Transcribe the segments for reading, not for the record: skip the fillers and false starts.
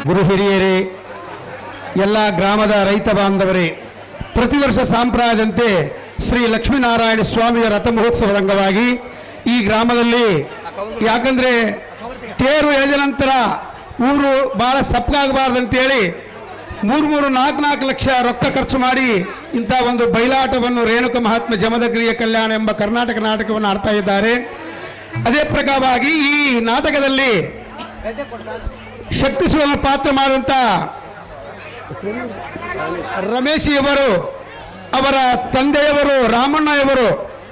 ಗುರು ಹಿರಿಯರೇ, ಎಲ್ಲ ಗ್ರಾಮದ ರೈತ ಬಾಂಧವರೇ, ಪ್ರತಿ ವರ್ಷ ಸಂಪ್ರದಾಯದಂತೆ ಶ್ರೀ ಲಕ್ಷ್ಮೀನಾರಾಯಣ ಸ್ವಾಮಿಯ ರಥ ಮಹೋತ್ಸವದ ಅಂಗವಾಗಿ ಈ ಗ್ರಾಮದಲ್ಲಿ, ಯಾಕಂದರೆ ತೇರು ಎಳೆದ ನಂತರ ಊರು ಭಾಳ ಸಪ್ಪಗಾಗಬಾರ್ದಂತೇಳಿ 3-4 ಲಕ್ಷ ರೊಕ್ಕ ಖರ್ಚು ಮಾಡಿ ಇಂಥ ಒಂದು ಬಯಲಾಟವನ್ನು ರೇಣುಕ ಮಹಾತ್ಮ ಜಮದಗ್ರಿಯ ಕಲ್ಯಾಣ ಎಂಬ ಕರ್ನಾಟಕ ನಾಟಕವನ್ನು ಆಡ್ತಾ ಇದ್ದಾರೆ. ಅದೇ ಪ್ರಕಾರವಾಗಿ ಈ ನಾಟಕದಲ್ಲಿ ಶಕ್ತಿಸುವ ಪಾತ್ರ ಮಾಡಿದಂಥ ರಮೇಶಿಯವರು, ಅವರ ತಂದೆಯವರು ರಾಮಣ್ಣಯವರು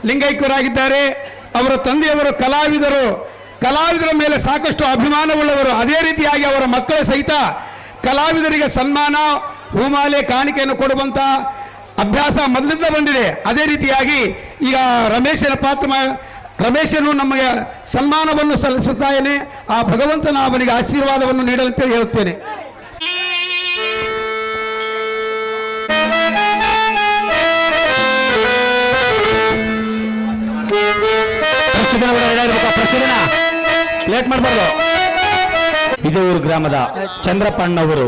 ಲಿಂಗೈಕ್ಯರಾಗಿದ್ದಾರೆ. ಅವರ ತಂದೆಯವರು ಕಲಾವಿದರ ಮೇಲೆ ಸಾಕಷ್ಟು ಅಭಿಮಾನವುಳ್ಳವರು. ಅದೇ ರೀತಿಯಾಗಿ ಅವರ ಮಕ್ಕಳ ಸಹಿತ ಕಲಾವಿದರಿಗೆ ಸನ್ಮಾನ, ಹೂಮಾಲೆ, ಕಾಣಿಕೆಯನ್ನು ಕೊಡುವಂಥ ಅಭ್ಯಾಸ ಮೊದಲಿಂದ ಬಂದಿದೆ. ಅದೇ ರೀತಿಯಾಗಿ ಈಗ ರಮೇಶನು ನಮಗೆ ಸನ್ಮಾನವನ್ನು ಸಲ್ಲಿಸುತ್ತಾನೆ. ಆ ಭಗವಂತನ ಅವನಿಗೆ ಆಶೀರ್ವಾದವನ್ನು ನೀಡಲಂತೆ ಹೇಳುತ್ತೇನೆ. ಲೇಟ್ ಮಾಡಬಾರ್ದು. ಇದೂರು ಗ್ರಾಮದ ಚಂದ್ರಪ್ಪಣ್ಣವರು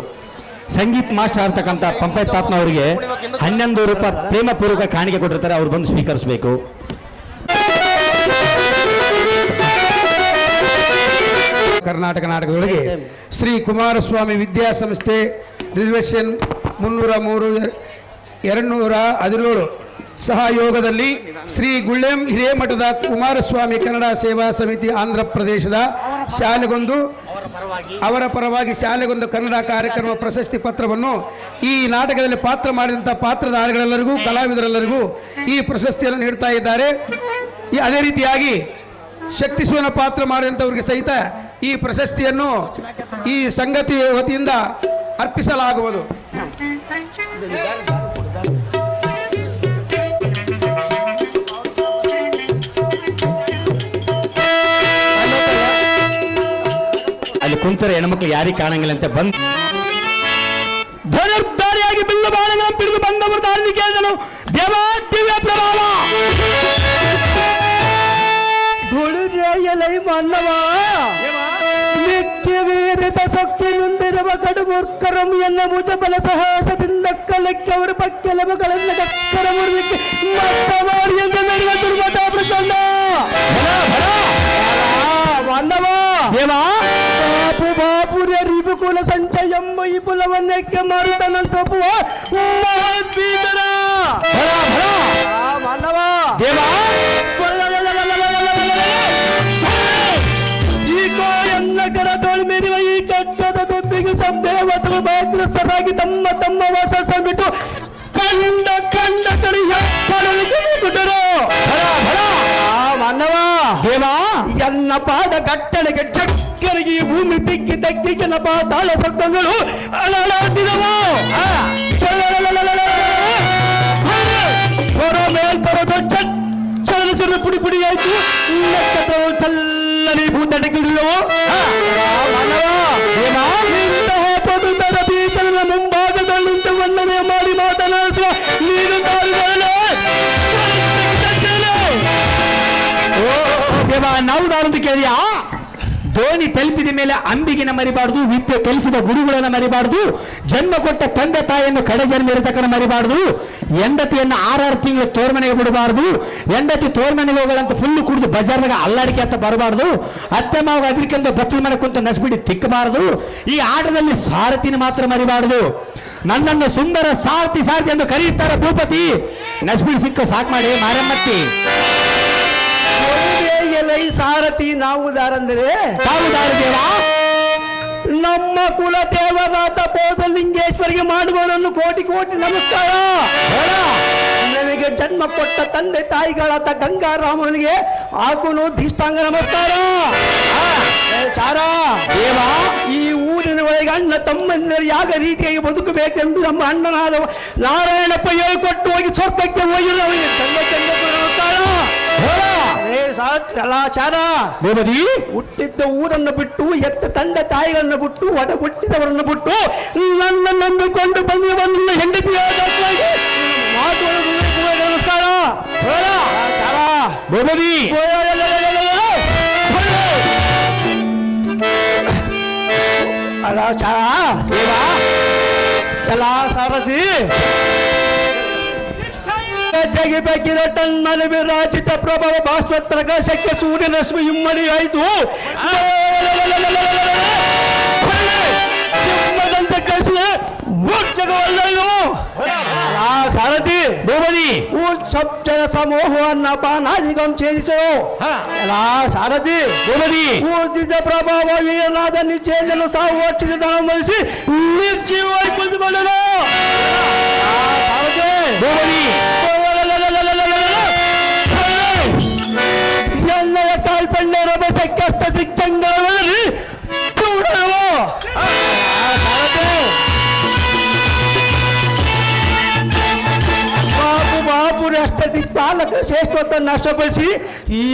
ಸಂಗೀತ್ ಮಾಸ್ಟರ್ ಆಗ್ತಕ್ಕಂಥ ಪಂಪಯ್ಯ ತಾತ್ನವರಿಗೆ 11 ರೂಪಾಯಿ ಪ್ರೇಮಪೂರ್ವಕ ಕಾಣಿಕೆ ಕೊಟ್ಟಿರ್ತಾರೆ. ಅವ್ರು ಬಂದು ಸ್ವೀಕರಿಸಬೇಕು. ಕರ್ನಾಟಕ ನಾಟಕದೊಳಗೆ ಶ್ರೀ ಕುಮಾರಸ್ವಾಮಿ ವಿದ್ಯಾಸಂಸ್ಥೆ ರಿಸರ್ವೇಷನ್ 303-217 ಸಹಯೋಗದಲ್ಲಿ ಶ್ರೀ ಗುಳ್ಳೆಂ ಹಿರೇಮಠದ ಕುಮಾರಸ್ವಾಮಿ ಕನ್ನಡ ಸೇವಾ ಸಮಿತಿ ಆಂಧ್ರ ಪ್ರದೇಶದ ಶಾಲೆಗೊಂದು ಅವರ ಪರವಾಗಿ ಶಾಲೆಗೊಂದು ಕನ್ನಡ ಕಾರ್ಯಕ್ರಮ ಪ್ರಶಸ್ತಿ ಪತ್ರವನ್ನು ಈ ನಾಟಕದಲ್ಲಿ ಪಾತ್ರ ಮಾಡಿದಂಥ ಪಾತ್ರಧಾರಿಗಳೆಲ್ಲರಿಗೂ, ಕಲಾವಿದರೆಲ್ಲರಿಗೂ ಈ ಪ್ರಶಸ್ತಿಯನ್ನು ನೀಡ್ತಾ ಇದ್ದಾರೆ. ಅದೇ ರೀತಿಯಾಗಿ ಶಕ್ತಿಸುವನ ಪಾತ್ರ ಮಾಡಿದಂಥವ್ರಿಗೆ ಸಹಿತ ಈ ಪ್ರಶಸ್ತಿಯನ್ನು ಈ ಸಂಗತಿ ವತಿಯಿಂದ ಅರ್ಪಿಸಲಾಗುವುದು. ಅಲ್ಲಿ ಕುಂತರೆ ಹೆಣ್ಮಕ್ಳು ಯಾರಿಗೆ ಕಾಣಂಗಿಲ್ಲ ಅಂತ ಬಂದು ಧನುರ್ಧಾರಿಯಾಗಿ ಬಿಲ್ಲು ಬಾಣಗಳನ್ನು ಪಿಡಿದು ಬಂದವರು ಧಾರ್ಮಿಕ ದೇವಾದಿವ್ಯ ಪ್ರಭಾವ ಧೂಳಿರೆಯಲೈ ಮನ್ನವಾ ವೇರಿತ ಸೊಕ್ಕಿನಿಂದಿರುವ ಕಡುಮೂರ್ಖರಂ ಎನ್ನ ಭುಜಬಲ ಸಾಹಸದಿಂದ ಕಲಕ್ಕೆ ಅವರ ಪಕ್ಕೆಲವುಗಳನ್ನು ಕಕ್ಕರ ಮುರಿದಕ್ಕೆ ಮತ್ತವಾರಿ ಎಂದು ನಡೆಯುವ ದುರ್ಮತ ಪ್ರಚಂಡ ಮನ್ನವಾ ದೇವಾ ಬಾಪುರೇ ರಿಬುಕುಲ ಸಂಚಯಂ ಈ ಪುಲವನ್ನಕ್ಕೆ ಮಾರುತನಂತೊಪ್ಪುವ ಮಹಾದ್ವೀತರ ಮನ್ನವಾ ದೇವಾ ನಗರ ತೋಳಿ ಮೇರಿವ ಈ ಕಟ್ಟದ ದೊಬ್ಬಿಗೆ ಸಂದೇವತರು ಬಾಗ್ರಸರಾಗಿ ತಮ್ಮ ವಾಸಸ್ಥಳ ಬಿಟ್ಟು ಕಂಡ ಕಡೆ ಪಡಲಿಕ್ಕೆ ಬಿಟ್ಟರು. ಮನ್ನವ ದೇವಾ ಎನ್ನ ಪಾದ ಗಟ್ಟಳೆಗೆ ಚಕ್ಕರಿಗೆ ಈ ಭೂಮಿ ತಿಕ್ಕಿ ತಕ್ಕಿಗೆ ನ ಪಾತಾಳ ಸೊಕ್ಕಗಳು ಅಲಾಡಿದವು. ಮೇಲ್ಪರೋದು ಚಲನ ಪುಡಿ ಪುಡಿ ಆಯ್ತು. ನಕ್ಷತ್ರವು ಚಲ್ಲನೆ ಭೂತಟಕ್ಕಿದ್ದವು. ಇಂತಹ ಪಟುತರ ಬೀಕರನ ಮುಂಭಾಗದಲ್ಲಿಂತ ವಂದನೆ ಮಾಡಿ ಮಾತನಾಡಿಸುವ ನೀನು ನಾವು ನಾನೊಂದು ಕೇಳಿಯಾ? ಧೋನಿ ತಲುಪಿದ ಮೇಲೆ ಅಂಬಿಗೆನ ಮರಿಬಾರ್ದು, ವಿದ್ಯೆ ಕಲಿಸಿದ ಗುರುಗಳನ್ನು ಮರಿಬಾರ್ದು, ಜನ್ಮ ಕೊಟ್ಟ ತಂದೆ ತಾಯಿಯನ್ನು ಕಡೆ ಜನ್ಮ ಇರತಕ್ಕನ್ನು ಮರಿಬಾರ್ದು, ಹೆಂಡತಿಯನ್ನು 6 ತಿಂಗಳು ತೋರ್ಮನೆಗೆ ಬಿಡಬಾರ್ದು, ಹೆಂಡತಿ ತೋರ್ಮನೆಗೆ ಹೋಗೋದಂತ ಫುಲ್ಲು ಕುಡಿದು ಬಜಾರ್ದಾಗ ಅಲ್ಲಾಡಿಕೆ ಅಂತ ಬರಬಾರ್ದು, ಅತ್ತೆ ಮಾವ ಅದಕ್ಕೆಂದು ಬಚ್ಚಲ ಮನೆ ಕುಂತ ನಸ್ಬಿಡಿ ತಿಕ್ಕಬಾರ್ದು, ಈ ಆಟದಲ್ಲಿ ಸಾರಥಿನ ಮಾತ್ರ ಮರಿಬಾರ್ದು. ನನ್ನನ್ನು ಸುಂದರ ಸಾರಥಿ ಎಂದು ಕರೆಯುತ್ತಾರೆ ಭೂಪತಿ. ನಸ್ಬಿಡಿ ಸಿಕ್ಕ ಸಾಕು ಮಾಡಿ ಮಾರಮ್ಮತ್ತಿ. ಸಾರಥಿ ನಾವುದಾರಂದರೆ ತಾವುದಾರ ದೇವಾ ನಮ್ಮ ಕುಲ ದೇವರಾತ ಬೋಧಲಿಂಗೇಶ್ವರಿಗೆ ಮಾಡುವವರನ್ನು ಕೋಟಿ ನಮಸ್ಕಾರ. ನನಗೆ ಜನ್ಮ ಕೊಟ್ಟ ತಂದೆ ತಾಯಿಗಳಾದ ಗಂಗಾರಾಮನಿಗೆ ಹಾಕುನು ಧಿಷ್ಟಾಂಗ ನಮಸ್ಕಾರ. ಚಾರ ದೇವಾ ಈ ಊರಿನ ಒಳಗೆ ಅಣ್ಣ ತಮ್ಮಂದಿರು ಯಾವ ರೀತಿಯಾಗಿ ಬದುಕಬೇಕೆಂದು ನಮ್ಮ ಅಣ್ಣನಾದ ನಾರಾಯಣಪ್ಪ ಹೇಳಿಕೊಟ್ಟು ಹೋಗಿ ಸ್ವರ್ಗಕ್ಕೆ ಹೋಗಿರುವವರಿಗೆ ನಮಸ್ಕಾರ. ಹುಟ್ಟಿದ್ದ ಊರನ್ನು ಬಿಟ್ಟು ಎತ್ತ ತಂದೆ ತಾಯಿಗಳನ್ನು ಬಿಟ್ಟು ಒಡ ಹುಟ್ಟಿದವರನ್ನು ಬಿಟ್ಟು ನನ್ನ ನಂಬಿಕೊಂಡು ಬಂದಿರುವನ್ನ ಹೆಂಡತಿಯಾದ ನಮಸ್ಕಾರ. ಅಲ್ಲ ಎಲ್ಲ ಸಾರಥಿ ಜಗಿಬೇಕಿದ ಟನ್ನಲು ವಿರಾಜಿತ ಪ್ರಭಾವ ಭಾಸ್ವತ್ ಪ್ರಕಾಶಕ್ಕೆ ಸೂರ್ಯ ರಶ್ಮಿ ಇಮ್ಮಡಿ ಆಯಿತು ಸಿಂಹದಂತೆ ಕಳಿಸಿದೆ ಮೂರ್ಛೆಗಳಲ್ಲೂ ಸಾರಥಿ ಭೂಪತಿ ಸಬ್ಜನ ಸಮೂಹವನ್ನ ಬಾನಾದಿಗಂ ಛೇದಿಸು ಎಲ್ಲ ಸಾರಥಿ ಭೂಪತಿ ಊರ್ಜಿತ ಪ್ರಭಾವ ವೀರನಾದ ನಿಶ್ಚಯದಲ್ಲೂ ಸಾವು ವರ್ಷದ ದಣಮರಿಸಿ ನಿರ್ಜೀವವಾಗಿ ಕುಳಿತುಕೊಂಡನು ಸಾರಥಿ ಭೂಪತಿ ಎನ್ನಯ ಕಾಲ್ಪಣ್ಯ ರಭಸಕ್ಕೆ ಅಷ್ಟ ದಿಕ್ಕಂಗಳಲ್ಲಿ ಬಾಪುರಿ ಅಷ್ಟ ದಿಕ್ಪಾಲಕ ಶ್ರೇಷ್ಠತ್ವ ನಷ್ಟಪಡಿಸಿ ಈ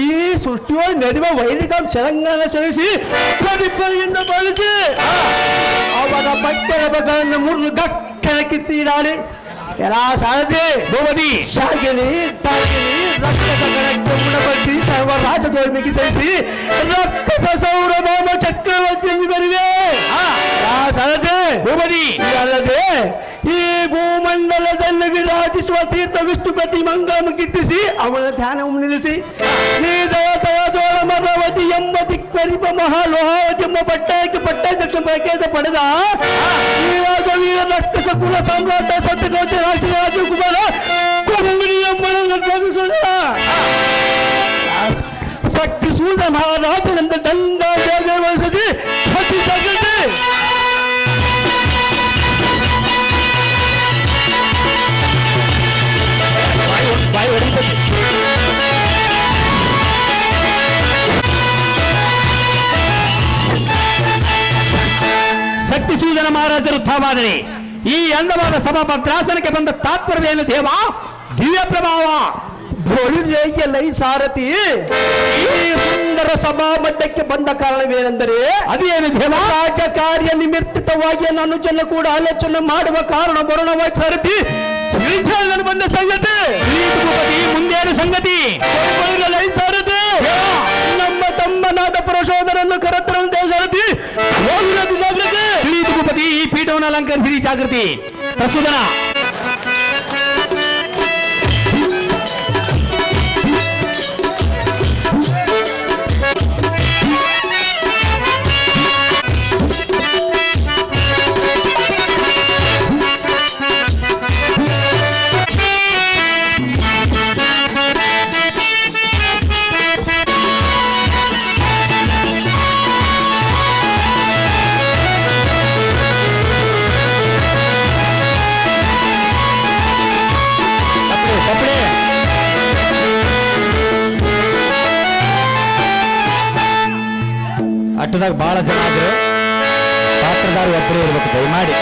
ಸೃಷ್ಟಿಯೊಳಗೆ ನಡೆಯುವ ವೈದಿಕ ಶರಂಗನ ಸರಿಸಿ ಪ್ರತಿಫಲದಿಂದ ಬಳಸಿ ಅವರ ಬಟ್ಟೆಗಳನ್ನು ಮುರಿದು ಗಕ್ಕನ ಕಿತ್ತೀಡಾಡಿ ಎಲ್ಲ ಸಾರಥಿ ಭೂಪತಿ ಶಾಗಿನಿ ತಾಗಿನಿ ರಕ್ಕಸ ಗಣಕ್ಕೆ ಉಣಬಡಿಸಿ ಸರ್ವ ರಾಜದೋರ್ಮಿಗೆ ತರಿಸಿ ರಕ್ಕಸ ಸೌರಭಾಮ ಚಕ್ರವರ್ತಿಯಲ್ಲಿ ಬರಿವೆ ಸಾರಥಿ ಭೂಪತಿ ಅಲ್ಲದೆ ಈ ಭೂಮಂಡಲದಲ್ಲಿ ವಿರಾಜಿಸುವ ತೀರ್ಥ ವಿಷ್ಣು ಪ್ರತಿ ಮಂಗಳವನ್ನು ಗಿಟ್ಟಿಸಿ ಅವನ ಧ್ಯಾನವನ್ನು ನಿಲ್ಲಿಸಿ ಈ ದಯದೋಳ ಮರವತಿ ಎಂಬ ದಿಕ್ಪರಿಪ ಮಹಾಲೋಹಾವತಿ ಎಂಬ ಪಟ್ಟಾಧ್ಯಕ್ಷ ಪ್ರಕೇತ ಪಡೆದ ಈ ರಾಜವೀರ ರಕ್ಕಸ ಕುಲ ಸಾಮ್ರಾಟ ಸತ್ಯಕೋಚ ರಾಜಕುಮಾರ ಕೊಂಬಿಡಿ ಎಂಬುದನ್ನು ಧ್ವನಿಸಿದ ಶಕ್ತಿ ಸೂದ ಮಹಾರಾಜನೆಂದ ದಂಡ ವಹಿಸದಿ ಅತಿ ಜಗತಿ ಶಕ್ತಿ ಸೂಜನ ಮಹಾರಾಜರು ತಾವಾದರೆ ಈ ಅಂದವಾದ ಸಭಾಪತ್ರಾಸನಕ್ಕೆ ಬಂದ ತಾತ್ಪರ್ಯವೇನು ದೇವ ದಿವ್ಯ ಪ್ರಭಾವ ಲೈ ಸಾರಥಿ ಈ ಸುಂದರ ಸಭಾ ಮಧ್ಯಕ್ಕೆ ಬಂದ ಕಾರಣವೇನೆಂದರೆ ಅದೇನು ದೇವ ರಾಜ ಕಾರ್ಯ ನಿಮಿತ್ತವಾಗಿ ನನ್ನ ಜನ ಕೂಡ ಆಲೋಚನೆ ಮಾಡುವ ಕಾರಣ ಬರೋಣವಾಗಿ ಸಾರಥಿ ತಿಳಿಸಲು ಬಂದ ಸಂಗತಿ ಭೂಪತಿ ಮುಂದೇನು ಸಂಗತಿ ಲೈ ಸಾರಥಿ ನಮ್ಮ ತಮ್ಮನಾದ ಪರಶೋಧರನ್ನು ಕರೆತರಂತೆ ಸಾರಥಿ ಜಾಗೃತಿ ತಿಳಿಯಿತು ಭೂಪತಿ ಈ ಪೀಠವನ್ನು ಅಲಂಕರಿಸಿರಿ ಜಾಗೃತಿ ಪ್ರಸುದನ ಅಟ್ಟದಾಗ ಬಹಳ ಜನ ಆದ್ರೆ ಪಾತ್ರಧಾರ ಒಬ್ಬರೇ ಇರ್ಬೇಕು ದಯಮಾಡಿ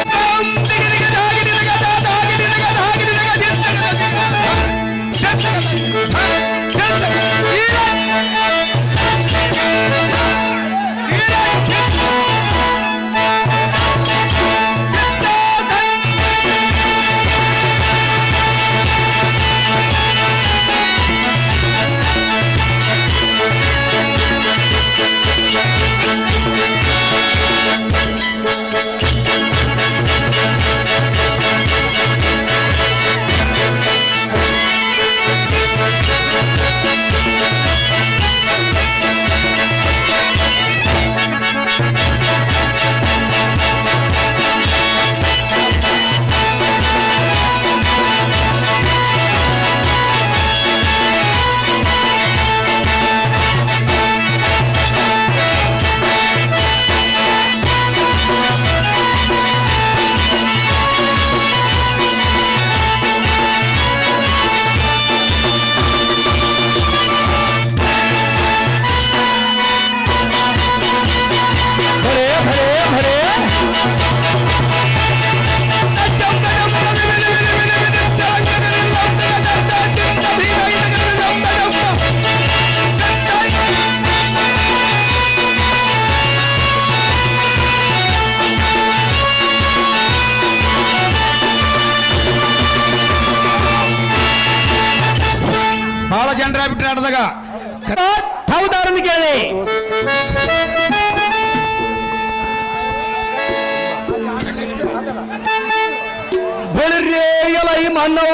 ಬಹಳ ಜನರ ಬಿಟ್ಟರೆ ಆಡಿದಾಗ ಹೌದಾರನ್ನು ಕೇಳಿ ಮನ್ನವ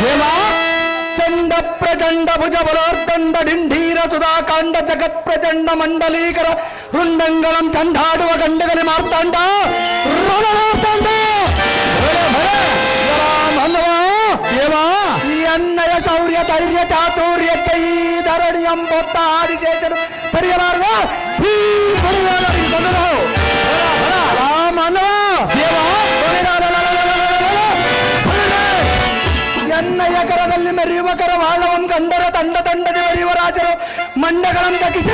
ದೇವ ಚಂಡ ಪ್ರಚಂಡ ಭುಜ ಬಲಾರ್ದಂಡ ಡಿಂಢೀರ ಸುಧಾಕಾಂಡ ಜಗತ್ ಪ್ರಚಂಡ ಮಂಡಲೀಕರ ವೃಂದಂಗಳಂ ಚಂಡಾಡುವ ಗಂಡಗಲಿ ಮಾರ್ತಾಂಡ ಮನ್ನವ ದೇವ ಈ ಅನ್ನಯ ಶೌರ್ಯ ಧೈರ್ಯ ಚಾತುರ್ಯಕ್ಕೆ ಈ ಧರಣಿ ಎಂಬೊತ್ತ ಆದಿಶೇಷನು ತಡೆಯಲಾರದ ಈ ಪರಿವಾರರಿಗೆ ಬಂದರು ಮನ್ನವ ದೇವ ಎನ್ನಯ ಕರದಲ್ಲಿ ಮೆರೆಯುವ ಕರವಾಳವಂ ಕಂಡರ ತಂಡ ತಂಡದೆ ಮೆರೆಯುವ ರಾಜರು ಮಂಡಗಳನ್ನು ದಕ್ಕಿಸ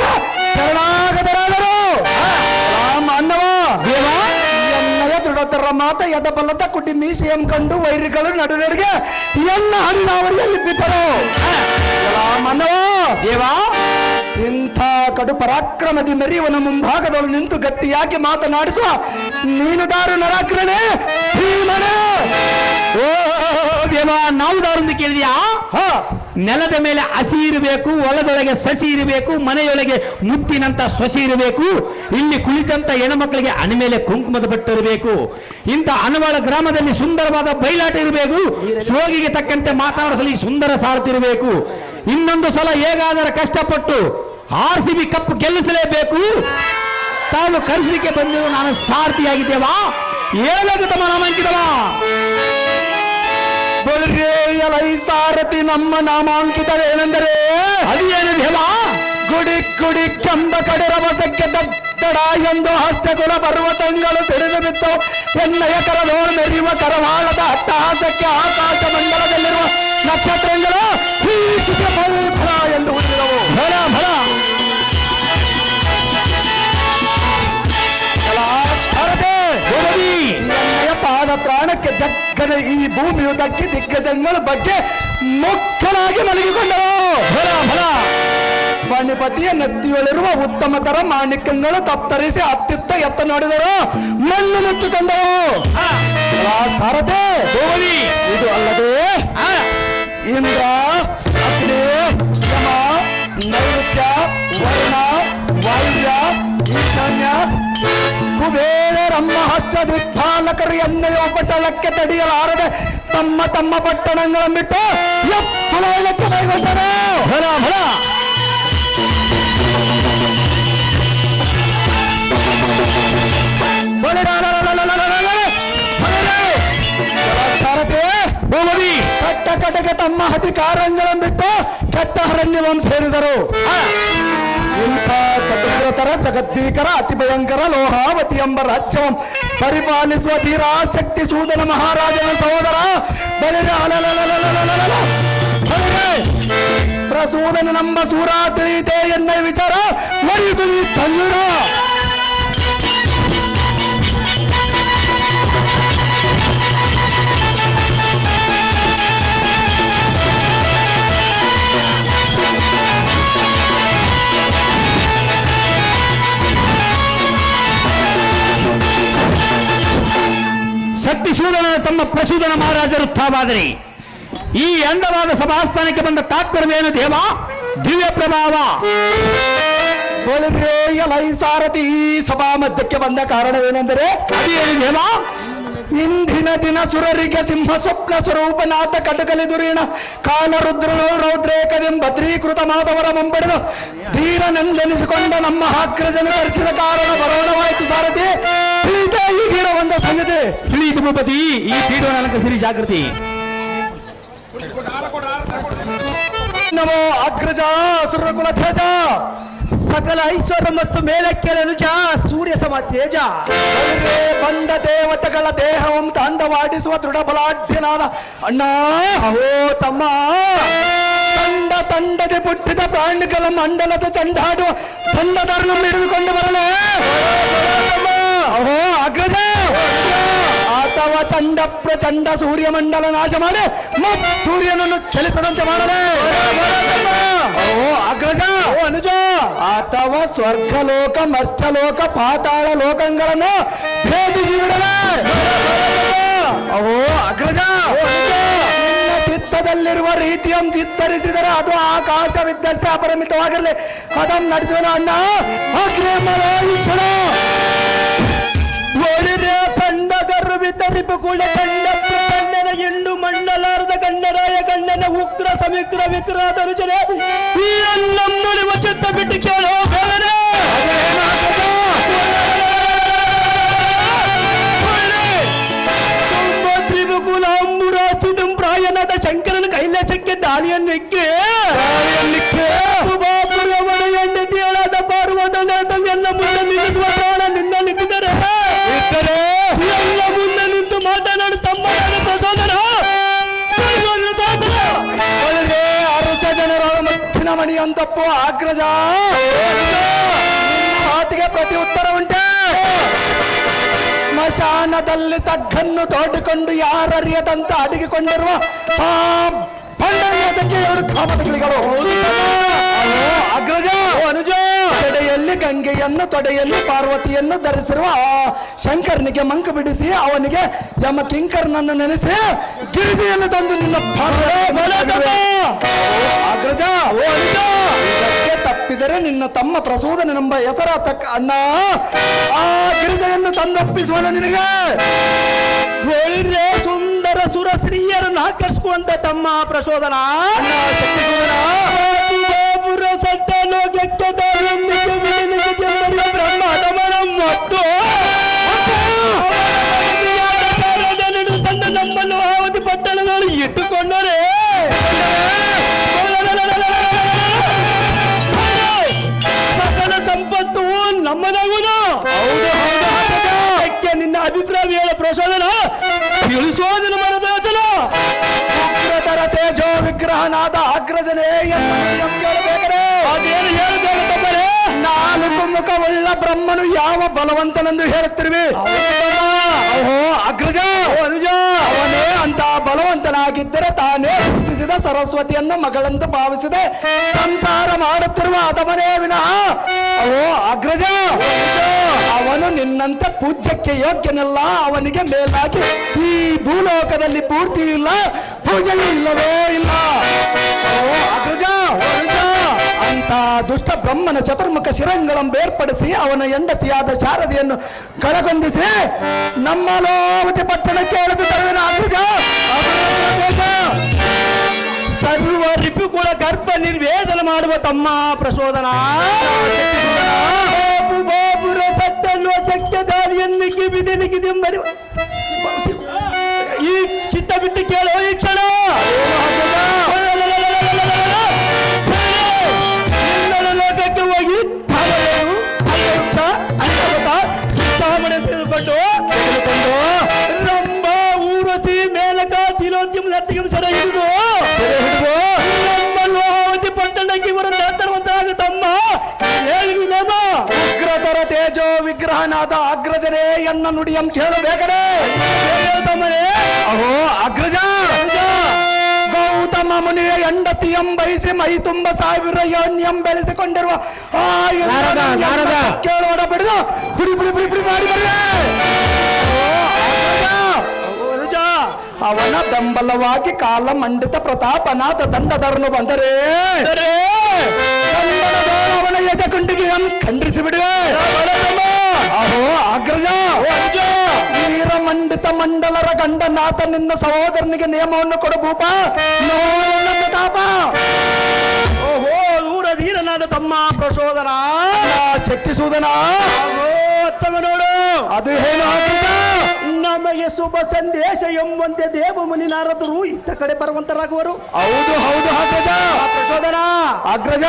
ಶರಣಾಗತರಾದರು ಅನ್ನವ ದೇವ ಎನ್ನಯ ದೃಢತರ ಮಾತ ಎದ ಬಲದ ಕುಟಿ ಮೀಸೆಯಂ ಕಂಡು ವೈರಿಗಳು ನಡುನರಿಗೆ ಎನ್ನ ಹರಿದಾವರಿಯಲ್ಲಿ ಬಿದ್ದರು ಅನ್ನವ ದೇವ ಇಂಥ ಕಡು ಪರಾಕ್ರಮದಿ ಮೆರೆಯುವನ ಮುಂಭಾಗದೊಳು ನಿಂತು ಗಟ್ಟಿಯಾಗಿ ಮಾತನಾಡಿಸುವ ನೀನು ದಾರು ನರಾಕ್ರನೇ ಭೀಮನೇ. ಓ ದೇವ ನಾವು ದಾರಿಂದ ಕೇಳಿದ್ಯಾ ನೆಲದ ಮೇಲೆ ಹಸಿ ಇರಬೇಕು, ಹೊಲದೊಳಗೆ ಸಸಿ ಇರಬೇಕು, ಮನೆಯೊಳಗೆ ಮುತ್ತಿನಂತ ಸೊಸಿ ಇರಬೇಕು, ಇಲ್ಲಿ ಕುಳಿತಂತ ಹೆಣ್ಮಕ್ಳಿಗೆ ಹಣೆ ಮೇಲೆ ಕುಂಕುಮದ ಬಟ್ಟೆ ಇರಬೇಕು, ಇಂಥ ಅನವಾಳ ಗ್ರಾಮದಲ್ಲಿ ಸುಂದರವಾದ ಬಯಲಾಟ ಇರಬೇಕು, ಸೋಗಿಗೆ ತಕ್ಕಂತೆ ಮಾತನಾಡಿಸಲಿ ಸುಂದರ ಸಾರಥಿ ಇರಬೇಕು. ಇನ್ನೊಂದು ಸಲ ಹೇಗಾದರೂ ಕಷ್ಟಪಟ್ಟು RCB ಕಪ್ ಗೆಲ್ಲಿಸಲೇಬೇಕು. ತಾವು ಕರೆಸಲಿಕ್ಕೆ ಬಂದು ನಾನು ಸಾರಥಿಯಾಗಿದ್ದೇವಾ ಹೇಳಬೇಕು ತಮ್ಮ ನಾಮಾಂಕಿತವ ಸಾರಥಿ ನಮ್ಮ ನಾಮಾಂಕಿತವೇನೆಂದರೆ ಅದೇನು ದೇವ ಗುಡಿ ಗುಡಿ ಕೆಂಬ ಕಡೆರ ಬಸಕ್ಕೆ ದಡ್ಡ ಎಂದು ಅಷ್ಟಕುಲ ಪರ್ವತಗಳು ಸಿಡಿದು ಬಿತ್ತು. ಎನ್ನಯ ಕರದೋಳು ಮೆರೆಯುವ ಕರವಾಳದ ಅಟ್ಟಹಾಸಕ್ಕೆ ಆಕಾಶ ಮಂಡಲದಲ್ಲಿರುವ ನಕ್ಷತ್ರಗಳು ವೀಕ್ಷಿತ ಫಲ ಎಂದು ಉಳಿದವು. ಭಲ ಭಲ ಎನ್ನಯ ಪಾದ ಪ್ರಾಣಕ್ಕೆ ಜಗ್ಗನ ಈ ಭೂಮಿಯು ದಕ್ಕಿ ದಿಗ್ಗಜಗಳ ಬಗ್ಗೆ ಮುಖ್ಯನಾಗಿ ಮಲಗಿಕೊಂಡರು. ಭಲ ಭಲ ಪಾಣಿಪತಿಯ ನದಿಯೊಳಿರುವ ಉತ್ತಮ ತರ ಮಾಣಿಕ್ಯಗಳು ತತ್ತರಿಸಿ ಅತ್ಯುತ್ತ ಎತ್ತ ನೋಡಿದರು, ಮಣ್ಣು ಮುತ್ತುಕೊಂಡರು. ಸಾರಥೆ ಗೋವಲಿ ಇದು ಅಲ್ಲದೆ ಇಂದ್ರ ಅಗ್ನಿ ಯಮ ನೈಋತ್ಯ ವರುಣ ವಾಯುವ್ಯ ಈಶಾನ್ಯ ಕುಬೇರ ರಮ್ಮ ಹಸ್ತ ದಿಕ್ಪಾಲಕರು ಎನ್ನೆಯ ಪಟ್ಟಣಕ್ಕೆ ತಡೆಯಲಾರದೆ ತಮ್ಮ ತಮ್ಮ ಪಟ್ಟಣಗಳ ಬಿಟ್ಟು ಎಪ್ಪಳಕ್ಕೆ ಕೈಗೊಂಡರು. ಭಲ ಭಲ ಸಾರಥಿ ಗೋವಲಿ ಕಟ್ಟ ಕಟಗೆ ತಮ್ಮ ಅಧಿಕಾರಗಳನ್ನು ಬಿಟ್ಟು ಕೆಟ್ಟ ಅರಣ್ಯವಂ ಸೇರಿದರು. ಇಂಥ ಕಟುಗ್ರತರ ಜಗದ್ದೀಕರ ಅತಿ ಭಯಂಕರ ಲೋಹಾವತಿ ಎಂಬ ರಾಜ್ಯವಂ ಪರಿಪಾಲಿಸುವ ಧೀರಾಸಕ್ತಿ ಸೂದನ ಮಹಾರಾಜನ ಸಹೋದರ ಪ್ರಸೂದನ ನಂಬ ಸೂರ ತಿಳಿಯಿತೆ ಎನ್ನ ವಿಚಾರ ವಹಿಸು ತಂಜುರ. ಶಕ್ತಿಶೂಲನ ತಮ್ಮ ಪ್ರಸೂದನ ಮಹಾರಾಜರು ತಾವಾದರೆ ಈ ಅಂದವಾದ ಸಭಾಸ್ಥಾನಕ್ಕೆ ಬಂದ ತಾತ್ಪರ್ಯವೇನು ದೇವ? ದಿವ್ಯ ಪ್ರಭಾವ. ಸಾರಥಿ ಈ ಸಭಾ ಮಧ್ಯಕ್ಕೆ ಬಂದ ಕಾರಣವೇನೆಂದರೆ ಅದೇನು ದೇವ? ಇಂದಿನ ದಿನ ಸುರರಿಗೆ ಸಿಂಹ ಸ್ವಪ್ನ ಸ್ವರೂಪನಾಥ ಕಟಕಲಿದುರಿಣ ಕಾಲರುದ್ರನು ರೌದ್ರೇಕದೆಂ ಭದ್ರೀಕೃತ ಮಾಧವರ ಮುಂಬಡಿದು ಧೀರನೆಂದೆನಿಸಿಕೊಂಡ ನಮ್ಮ ಅಗ್ರಜನ ಧರಿಸಿದ ಕಾರಣ ಬರೋಣವಾಯಿತು. ಸಾರಥಿ ಈಗಿನ ಒಂದು ಸಂಗತಿ ತಿಳಿಯಿತು ಭೂಪತಿ, ಈ ಪೀಠವನ್ನು ಅಲಂಕರಿಸಿರಿ ಜಾಗೃತಿ. ನಮೋ ಅಗ್ರಜ ಸುರಕುಲ ತೇಜ ಸಕಲ ಐಶ್ವರ್ಯ ಮತ್ತು ಮೇಲಕ್ಕೆ ಅನುಜ ಸೂರ್ಯ ಸಮ ತೇಜ ಬಂದ ದೇವತೆಗಳ ದೇಹವಂ ತಾಂಡವಾಡಿಸುವ ದೃಢ ಬಲಾಢ್ಯನಾದ ಅಣ್ಣ ಅಹೋ ತಮ್ಮ ತಂಡ ತಂಡದೆ ಪುಟ್ಟಿದ ಪ್ರಾಣಿಗಳ ಮಂಡಲದ ಚಂಡಾಡುವ ತಂಡಧರ್ಮ ಹಿಡಿದುಕೊಂಡು ಬರಲೇ ಅಹೋ ಅಗ್ರಜ ಅಥವಾ ಚಂಡ ಪ್ರಚಂಡ ಸೂರ್ಯಮಂಡಲ ನಾಶ ಮಾಡಿ ಸೂರ್ಯನನ್ನು ಚಲಿಸದಂತೆ ಮಾಡಲೇ ಓ ಅಗ್ರಜ ಓ ಅನುಜ ಅಥವಾ ಸ್ವರ್ಗಲೋಕ ಮರ್ತ್ಯಲೋಕ ಪಾತಾಳ ಲೋಕಗಳನ್ನು ಭೇದಿಸಿ ಬಿಡಲೇ ಓ ಅಗ್ರಜ ಚಿತ್ತದಲ್ಲಿರುವ ರೀತಿಯಂ ಚಿತ್ತರಿಸಿದರೆ ಅದು ಆಕಾಶವಿದ್ದಷ್ಟೇ ಅಪರಿಮಿತವಾಗಿರಲಿ ಅದಂ ನಡೆಸುವ ಅಣ್ಣ ಅಗ್ರೇಮೀಕ್ಷಣ ಒಳಿರೆ ತಂಡದರು ವಿತರಿಪು ಕೂಡ ಚಂಡ ಪ್ರಚಂಡನ ಎಂಡು ಮಂಡಲ ಮಿತ್ರ ಮಿತ್ರರಾದ ಅನುಜನೇ, ಈ ನಮ್ಮ ಚಿತ್ತ ಬಿಟ್ಟು ಕೇಳೋ ಬೇಗನೆ. ತ್ರಿಮುಕುಲ ಅಂಬುರಾಸಿದಂ ಪ್ರಾಯನಾದ ಶಂಕರನ ಕೈಲಾಸಕ್ಕೆ ದಾಳಿಯನ್ನಿಕ್ಕೆ ಹೆಂಡತಿಯಳಾದ ಪಾರ್ವತನಾದ ಎಲ್ಲ ಮುಂದೆ ನಿಲ್ಲಿಸುವ ಪ್ರಾಣ ನಿನ್ನಲ್ಲಿದ್ದರೆ ಎಲ್ಲ ಮುಂದೆ ನಿಂತು ಮಾತನಾಡು ತಮ್ಮನಾದ ಪ್ರಸೋದನ ಅರುಚ ಜನರ ಮತ್ತಿನ ಮಣಿ ಅಂತಪ್ಪು ಅಗ್ರಜ ಮಾತಿಗೆ ಪ್ರತಿ ಉತ್ತರ ಉಂಟೆ. ಸ್ಮಶಾನದಲ್ಲಿ ತಗ್ಗನ್ನು ತೋಡಿಕೊಂಡು ಯಾರರಿಯದಂತ ಅಡಗಿಕೊಂಡಿರುವ ಆ ಬಂಡರಿಯದಕ್ಕೆ ಎರಡು ಕಾಮತಗಳಿಗಳು. ಅಗ್ರಜ ಅನುಜ ತೊಡೆಯಲ್ಲಿ ಗಂಗೆಯನ್ನು ತೊಡೆಯಲ್ಲಿ ಪಾರ್ವತಿಯನ್ನು ಧರಿಸಿರುವ ಆ ಶಂಕರನಿಗೆ ಮಂಕು ಬಿಡಿಸಿ ಅವನಿಗೆ ಯಮ ಕಿಂಕರನನ್ನು ನೆನೆಸಿ ಗಿರಿಜಿಯನ್ನು ತಂದು ನಿನ್ನ ಅಗ್ರಜ ತಪ್ಪಿದರೆ ನಿನ್ನ ತಮ್ಮ ಪ್ರಸೂದನೆಂಬ ಹೆಸರ ತಕ್ಕ ಅಣ್ಣ ಆ ಗಿರಿಜೆಯನ್ನು ತಂದೊಪ್ಪಿಸುವನು ನಿನಗೆ. ಹೇಳಿದ್ರೆ ಸುಂದರ ಸುರಶ್ರೀಯರನ್ನು ಆಕರ್ಷಿಸುವಂತ ತಮ್ಮ ಪ್ರಚೋದನ ಮತ್ತು ತಂದ ನಮ್ಮನ್ನು ಆವತಿ ಪಟ್ಟಣದಲ್ಲಿ ಇಟ್ಟುಕೊಂಡರೆ ಸಕಲ ಸಂಪತ್ತು ನಮ್ಮದಾಗುವುದು. ನಿನ್ನ ಅಭಿಪ್ರಾಯ ಹೇಳ ಪ್ರಚೋದನ ತಿಳಿಸೋದನ್ನು ಮನದ ಯೋಚನ. ಉಗ್ರತರ ತೇಜೋ ವಿಗ್ರಹನಾದ ಅಗ್ರಜನೇ ಕೇಳಬೇಕರೆ ಅದೇನು ಹೇಳಬೇಕು ತಮ್ಮರೇ. ನಾಲ್ಕು ಮುಖವುಳ್ಳ ಬ್ರಹ್ಮನು ಯಾವ ಬಲವಂತನೆಂದು ಹೇಳುತ್ತಿರುವೆ. ಓಹೋ ಅಗ್ರಜ ಅನುಜ ಅವನೇ ಅಂತ ಬಲವಂತನಾಗಿದ್ದರೆ ತಾನೇ ಸೃಷ್ಟಿಸಿದ ಸರಸ್ವತಿಯನ್ನು ಮಗಳೆಂದು ಭಾವಿಸಿದೆ ಸಂಸಾರ ಮಾಡುತ್ತಿರುವ ಅದವನೇ ವಿನಃ ಓ ಅಗ್ರಜ ಅವನು ನಿನ್ನಂತೆ ಪೂಜ್ಯಕ್ಕೆ ಯೋಗ್ಯನಲ್ಲ. ಅವನಿಗೆ ಮೇಲಾಗಿ ಈ ಭೂಲೋಕದಲ್ಲಿ ಪೂರ್ತಿ ಇಲ್ಲ, ಪೂಜೆಯೂ ಇಲ್ಲವೇ ಇಲ್ಲ. ಓ ಅಗ್ರಜ ಅಂತ ದುಷ್ಟ ಬ್ರಹ್ಮನ ಚತುರ್ಮುಖ ಶಿರಂಗಳನ್ನು ಬೇರ್ಪಡಿಸಿ ಅವನ ಹೆಂಡತಿಯಾದ ಶಾರದೆಯನ್ನು ಕಳಗೊಂದಿಸಿ ನಮ್ಮ ಲೋವತಿ ಪಟ್ಟಣಕ್ಕೆ ಎಳೆದು ತರುವೆನು ಅಗ್ರಜ. ಸರ್ವ ರಿಪುಗಳ ಗರ್ಭ ನಿರ್ವೇದನ ಮಾಡುವ ತಮ್ಮ ಪ್ರಚೋದನ ಬಾಬುರ ಸತ್ತನ್ನು ಚಕ್ಕೆ ದಾರಿಯನ್ನು ಗಿಬಿದೆಂಬರಿ ಈ ಚಿತ್ತ ಬಿಟ್ಟು ಕೇಳೋ ಈ ಕ್ಷಣ ಲೋಕಕ್ಕೆ ಹೋಗಿ ಚಿಂತಾಮಣಿ ತೆಗೆದುಕೊಂಡು ರಂಭ ಊರಸಿ ಮೇಲಕ ತಿಲೋದ್ಯಮ ನರ್ತಿಗೆ ಸರ ಹಿಡಿದು ಲೋಹಾವತಿ ಪಟ್ಟಣಕ್ಕೆ ಇವರನ್ನು ತರುವಂತಾಗ ತಮ್ಮ ಹೇಳಿ ನಮ್ಮ ಉಗ್ರತರ ತೇಜೋ ವಿಗ್ರಹನಾದ ಅಗ್ರಜನೇ ಎನ್ನ ನುಡಿಯಂ ಕೇಳಬೇಕರೆ ತಮ್ಮನೇ. ಅಹೋ ಅಗ್ರಜ ಗೌತಮ ಮುನಿಯ ಹೆಂಡತಿಯಂ ಬಯಸಿ ಮೈ ತುಂಬ ಸಾವಿರ ಯೋನ್ಯಂ ಬೆಳೆಸಿಕೊಂಡಿರುವ ಆ ಕೇಳೋಡ ಬಿಡಿದು ಪುಡಿ ಪುಡಿ ಪುಡಿ ಪುಡಿ ಮಾಡಿ ಅವನ ಬೆಂಬಲವಾಗಿ ಕಾಲ ಮಂಡಿತ ಪ್ರತಾಪನಾಥ ದಂಡಧರನು ಬಂದರೆ ಅವನ ಎದೆ ಕುಂಡಿಗೆ ಖಂಡಿಸಿ ಬಿಡುವೆ. ಅಹೋ ಅಗ್ರಜ ವೀರ ಮಂಡಿತ ಮಂಡಲರ ಗಂಡನಾಥ ನಿನ್ನ ಸಹೋದರನಿಗೆ ನಿಯಮವನ್ನು ಕೊಡು ಭೂಪ ಪ್ರತಾಪ. ಓಹೋ ಊರ ಧೀರನಾದ ತಮ್ಮ ಪ್ರಚೋದನ ಶಕ್ತಿಸೂದನ ನೋಡು ಅದು ಏನು ನಮಗೆ ಶುಭ ಸಂದೇಶ ಎಂಬಂತೆ ದೇವ ಮುನಿ ನಾರದರು ಇತ್ತ ಕಡೆ ಬರುವಂತರಾಗುವರು. ಹೌದು ಹೌದು ಅಗ್ರಜ ಪ್ರಚೋದನ ಅಗ್ರಜ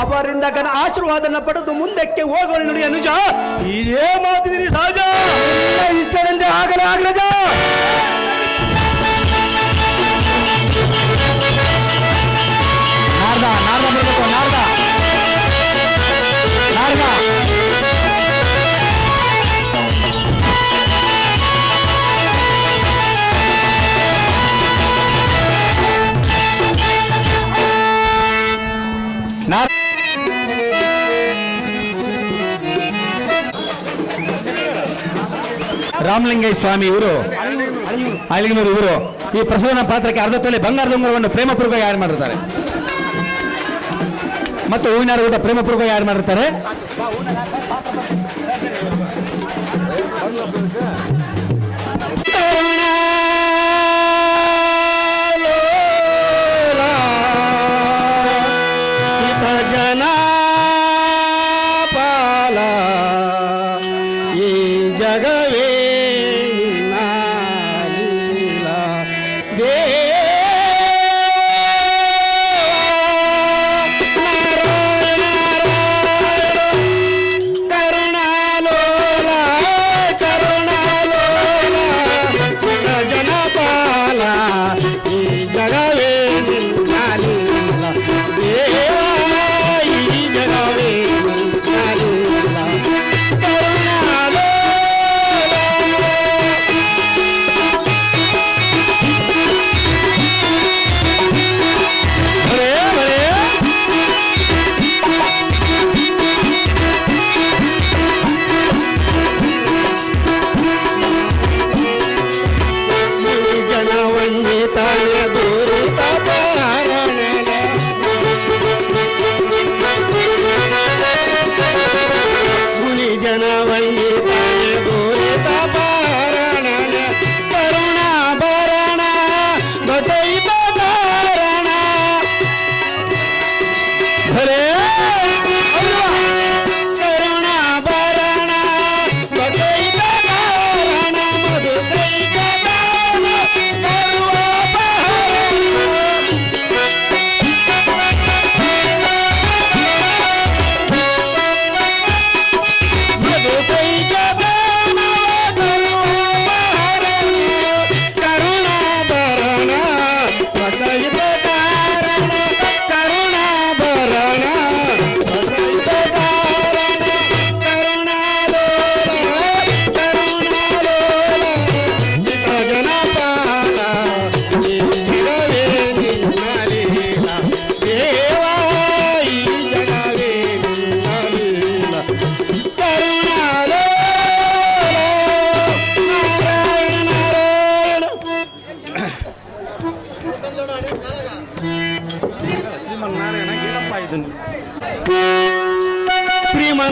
ಅವರಿಂದ ಘನ ಆಶೀರ್ವಾದನ ಪಡೆದು ಮುಂದಕ್ಕೆ ಹೋಗೋಣ ನೋಡಿ ಅನುಜ. ಇದೇ ಮಾತಿದ್ದೀನಿ ಸಹಜ ಇಷ್ಟನೆಂದೇ ಆಗಲೇ ಅಗ್ರಜ. ನಾರ್ದ ನಾರ್ದ ಬರಬೇಕು ನಾರ್ದ ನಾರ್ದ ರಾಮಲಿಂಗಯ್ಯ ಸ್ವಾಮಿ ಇವರು ಅಳಿಗನೂರು ಇವರು ಈ ಪ್ರಸವನ ಪಾತ್ರಕ್ಕೆ ಅರ್ಧ ತೊಲೆ ಬಂಗಾರದ ಉಂಗುರವನ್ನು ಪ್ರೇಮಪೂರ್ವಕ ಯಾರು ಮಾಡಿರ್ತಾರೆ ಮತ್ತು ಹೂವಿನಾರ ಕೂಡ ಪ್ರೇಮಪೂರ್ವಕ ಯಾರು ಮಾಡಿರ್ತಾರೆ.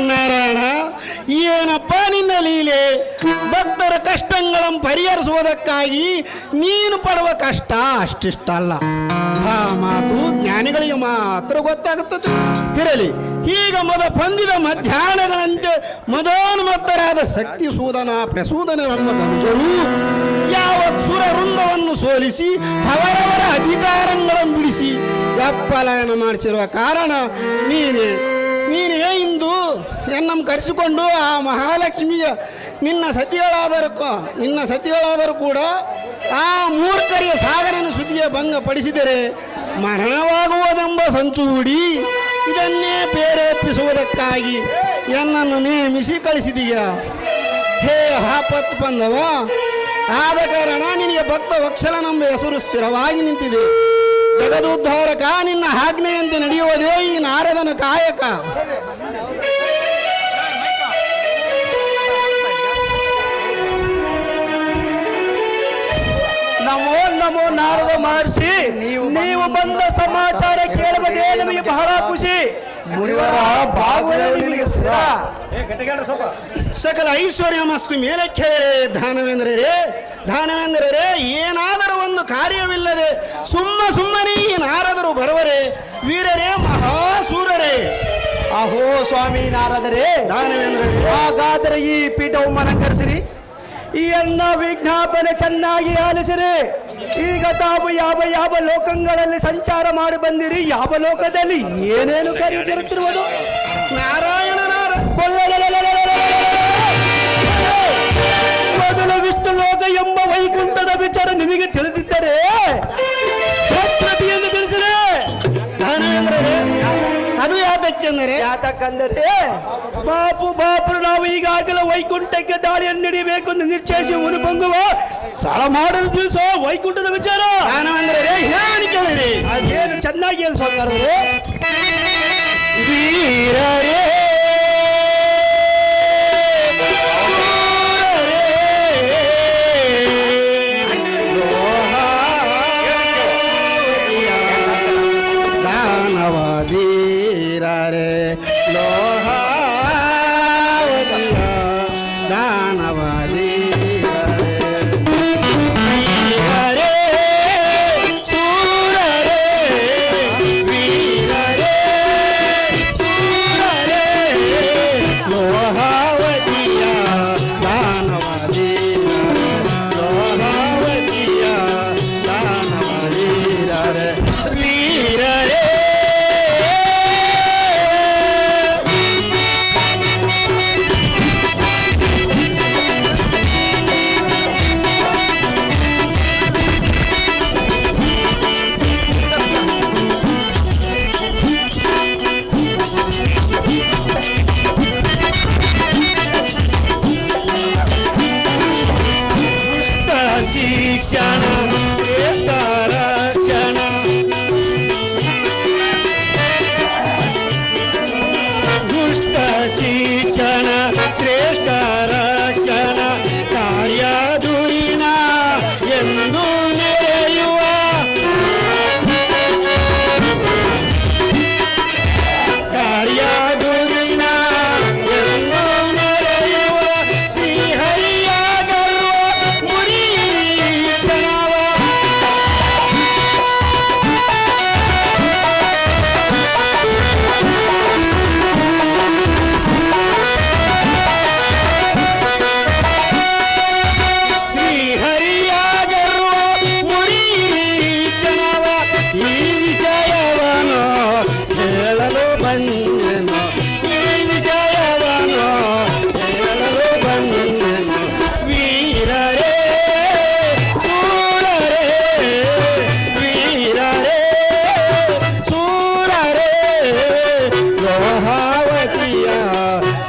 ನಾರಾಯಣ, ಏನಪ್ಪ ನಿನ್ನ ಲೀಲೆ? ಭಕ್ತರ ಕಷ್ಟಗಳನ್ನು ಪರಿಹರಿಸುವುದಕ್ಕಾಗಿ ನೀನು ಪಡುವ ಕಷ್ಟ ಅಷ್ಟಿಷ್ಟ ಅಲ್ಲ. ಆ ಮಾತು ಜ್ಞಾನಿಗಳಿಗೆ ಮಾತ್ರ ಗೊತ್ತಾಗುತ್ತದೆ. ಇರಲಿ, ಈಗ ಪಂದಿದ ಮಧ್ಯಾಹ್ನಗಳಂತೆ ಮದೋನ್ಮತ್ತರಾದ ಶಕ್ತಿ ಸೂದನ ಪ್ರಸೂದನವೆಂಬ ಧನುಜರು ಯಾವ ಸುರ ವೃಂದವನ್ನು ಸೋಲಿಸಿ ಅವರವರ ಅಧಿಕಾರಗಳನ್ನು ಬಿಡಿಸಿ ವ್ಯಾಪಲಾಯನ ಮಾಡಿಸಿರುವ ಕಾರಣ ನೀನೇ ಇಂದು ಎನ್ನನ್ನು ಕರೆಸಿಕೊಂಡು ಆ ಮಹಾಲಕ್ಷ್ಮಿಯ ನಿನ್ನ ಸತಿಗಳಾದರೂ ಕೂಡ ಆ ಮೂರ್ಖರಿಯ ಸಾಗರನ ಸುದ್ದಿಯ ಭಂಗಪಡಿಸಿದರೆ ಮರಣವಾಗುವುದೆಂಬ ಸಂಚು ಹೂಡಿ ಇದನ್ನೇ ಪ್ರೇರೇಪಿಸುವುದಕ್ಕಾಗಿ ಎನ್ನನ್ನು ನೇಮಿಸಿ ಕಳಿಸಿದೀಯ. ಹೇ ಆಪತ್ ಬಂದವ, ಆದ ಕಾರಣ ನಿನಗೆ ಭಕ್ತ ವತ್ಸಲನೆಂಬ ಹೆಸರು ಸ್ಥಿರವಾಗಿ ನಿಂತಿದೆ. ಜಗದುದ್ಧಾರಕ, ನಿನ್ನ ಆಜ್ಞೆಯಂತೆ ನಡೆಯುವುದೇ ಈ ನಾರದನ ಕಾಯಕ. ನಮೋ ನಮೋ ನಾರದ ಮಹರ್ಷಿ, ನೀವು ಬಂದ ಸಮಾಚಾರ ಕೇಳುವುದೇ ನಮಗೆ ಬಹಳ ಖುಷಿ. ಮುನಿವರ ಬಾಗುವೆ ನಿಮಗೆ ಸ್ಥಿರ. ಸಕಲ ಐಶ್ವರ್ಯ ಮಸ್ತು ಮೇಲೆ ಕೇಳಿ ದಾನವೇಂದ್ರರೇ, ಏನಾದರೂ ಒಂದು ಕಾರ್ಯವಿಲ್ಲದೆ ಸುಮ್ಮನೆ ಈ ನಾರದರು ಬರುವರೆ? ವೀರರೇ, ಮಹಾಸೂರರೇ. ಅಹೋ ಸ್ವಾಮಿ ನಾರದರೇ, ದಾನವೇಂದ್ರರೇ, ಹಾಗಾದರೆ ಈ ಪೀಠವನ್ನು ಅಲಂಕರಿಸಿರಿ. ಈ ಎಲ್ಲ ವಿಜ್ಞಾಪನೆ ಚೆನ್ನಾಗಿ ಆಲಿಸಿರಿ. ಈಗ ತಾವು ಯಾವ ಲೋಕಗಳಲ್ಲಿ ಸಂಚಾರ ಮಾಡಿ ಬಂದಿರಿ? ಯಾವ ಲೋಕದಲ್ಲಿ ಏನೇನು ಕಾರ್ಯತಿರುತ್ತಿರುವುದು? ನಾರಾಯಣ ಮೊದಲು ವಿಷ್ಣು ಲೋಕ ಎಂಬ ವೈಕುಂಠದ ವಿಚಾರ ನಿಮಗೆ ತಿಳಿದಿದ್ದರೆ ಛತ್ರತಿಯನ್ನು ತಿಳಿಸಿರಿ. ದಾನವೇಂದ್ರರೇ, ಅದು ಯಾತಕ್ಕಂದರೆ ಬಾಪು ನಾವು ಈಗಾಗಲೇ ವೈಕುಂಠಕ್ಕೆ ದಾಳಿಯನ್ನು ನೀಡಬೇಕು ಎಂದು ನಿಶ್ಚಯಿಸಿ ಮುನುಪಂಗುವ ಸ್ಥಳ ಮಾಡಲು ತಿಳಿಸೋ ವೈಕುಂಠದ ವಿಚಾರ. ದಾನವೇಂದ್ರರೇ, ಹೇಳಿ ಕೇಳಿರಿ. ಅದೇನು ಚೆನ್ನಾಗಿ ಹೇಳಿ ಸ್ವಾಮಿಯಾರೇ. ವೀರರೇ, ದಾನವೀರರೇ, ಲೋಹಾವತಿಯ ದಾನವೀರರೇ, ವೀರರೇ, ಶೂರರೇ, ವೀರರೇ, ಶೂರರೇ, ಲೋಹಾವತಿಯ ದಾನವೀರರೇ, ಲೋಹಾವತಿಯ ದಾನವೀರರೇ, ವೀರರೇ. ಶಿಕ್ಷಣ ರಕ್ಷಣ, ದುಷ್ಟ ಶಿಕ್ಷಣ ಶ್ರೇಷ್ಠ ರಕ್ಷಣ, ಕಾರ್ಯ ದುರಿನ ಎಂದು ನೆರೆಯುವ ಕಾರ್ಯ ದುರಿನ ಎಂದು ನೆರೆಯುವ ಶ್ರೀಹರಿಯ ಗರ್ವ ಮುರೀಕ್ಷಣವ. ಶ್ರೀಹರಿಯ ಗರ್ವ ಮುರೀಕ್ಷಣವ, ಈ ವಿಷಯವನ್ನು ಹೇಳಲು ಬಂದೆನು, ಈ ವಿಷಯವನ್ನು ಹೇಳಲು ಬಂದೆನು. ವೀರರೇ, ಶೂರರೇ, ವೀರರೇ, ಶೂರರೇ, ಲೋಹಾವತಿಯ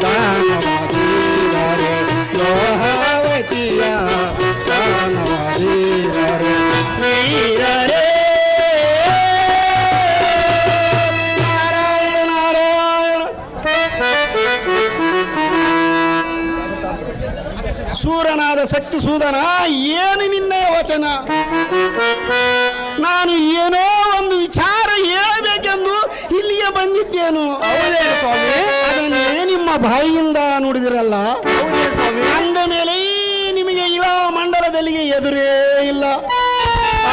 ದಾನವೀರರೇ, ಲೋಹಾವತಿಯ ದಾನವೀರರೇ, ವೀರರೇ. ನಾರಾಯಣ ನಾರಾಯಣ. ಸೂರನಾದ ಶಕ್ತಿ ಸೂದನ, ಏನು ನಿನ್ನ ವಚನ? ನಾನು ಏನೋ ಒಂದು ವಿಚಾರ ಹೇಳಬೇಕೆಂದು ಇಲ್ಲಿಗೆ ಬಂದಿದ್ದೇನು. ಹೌದೇನು ಸ್ವಾಮಿ? ಅದನ್ನೇ ನಿಮ್ಮ ಬಾಯಿಯಿಂದ ನುಡಿದಿರಲ್ಲ. ಅಂದ ಮೇಲೆ ನಿಮಗೆ ಇಳಾ ಮಂಡಲದಲ್ಲಿ ಎದುರೇ ಇಲ್ಲ.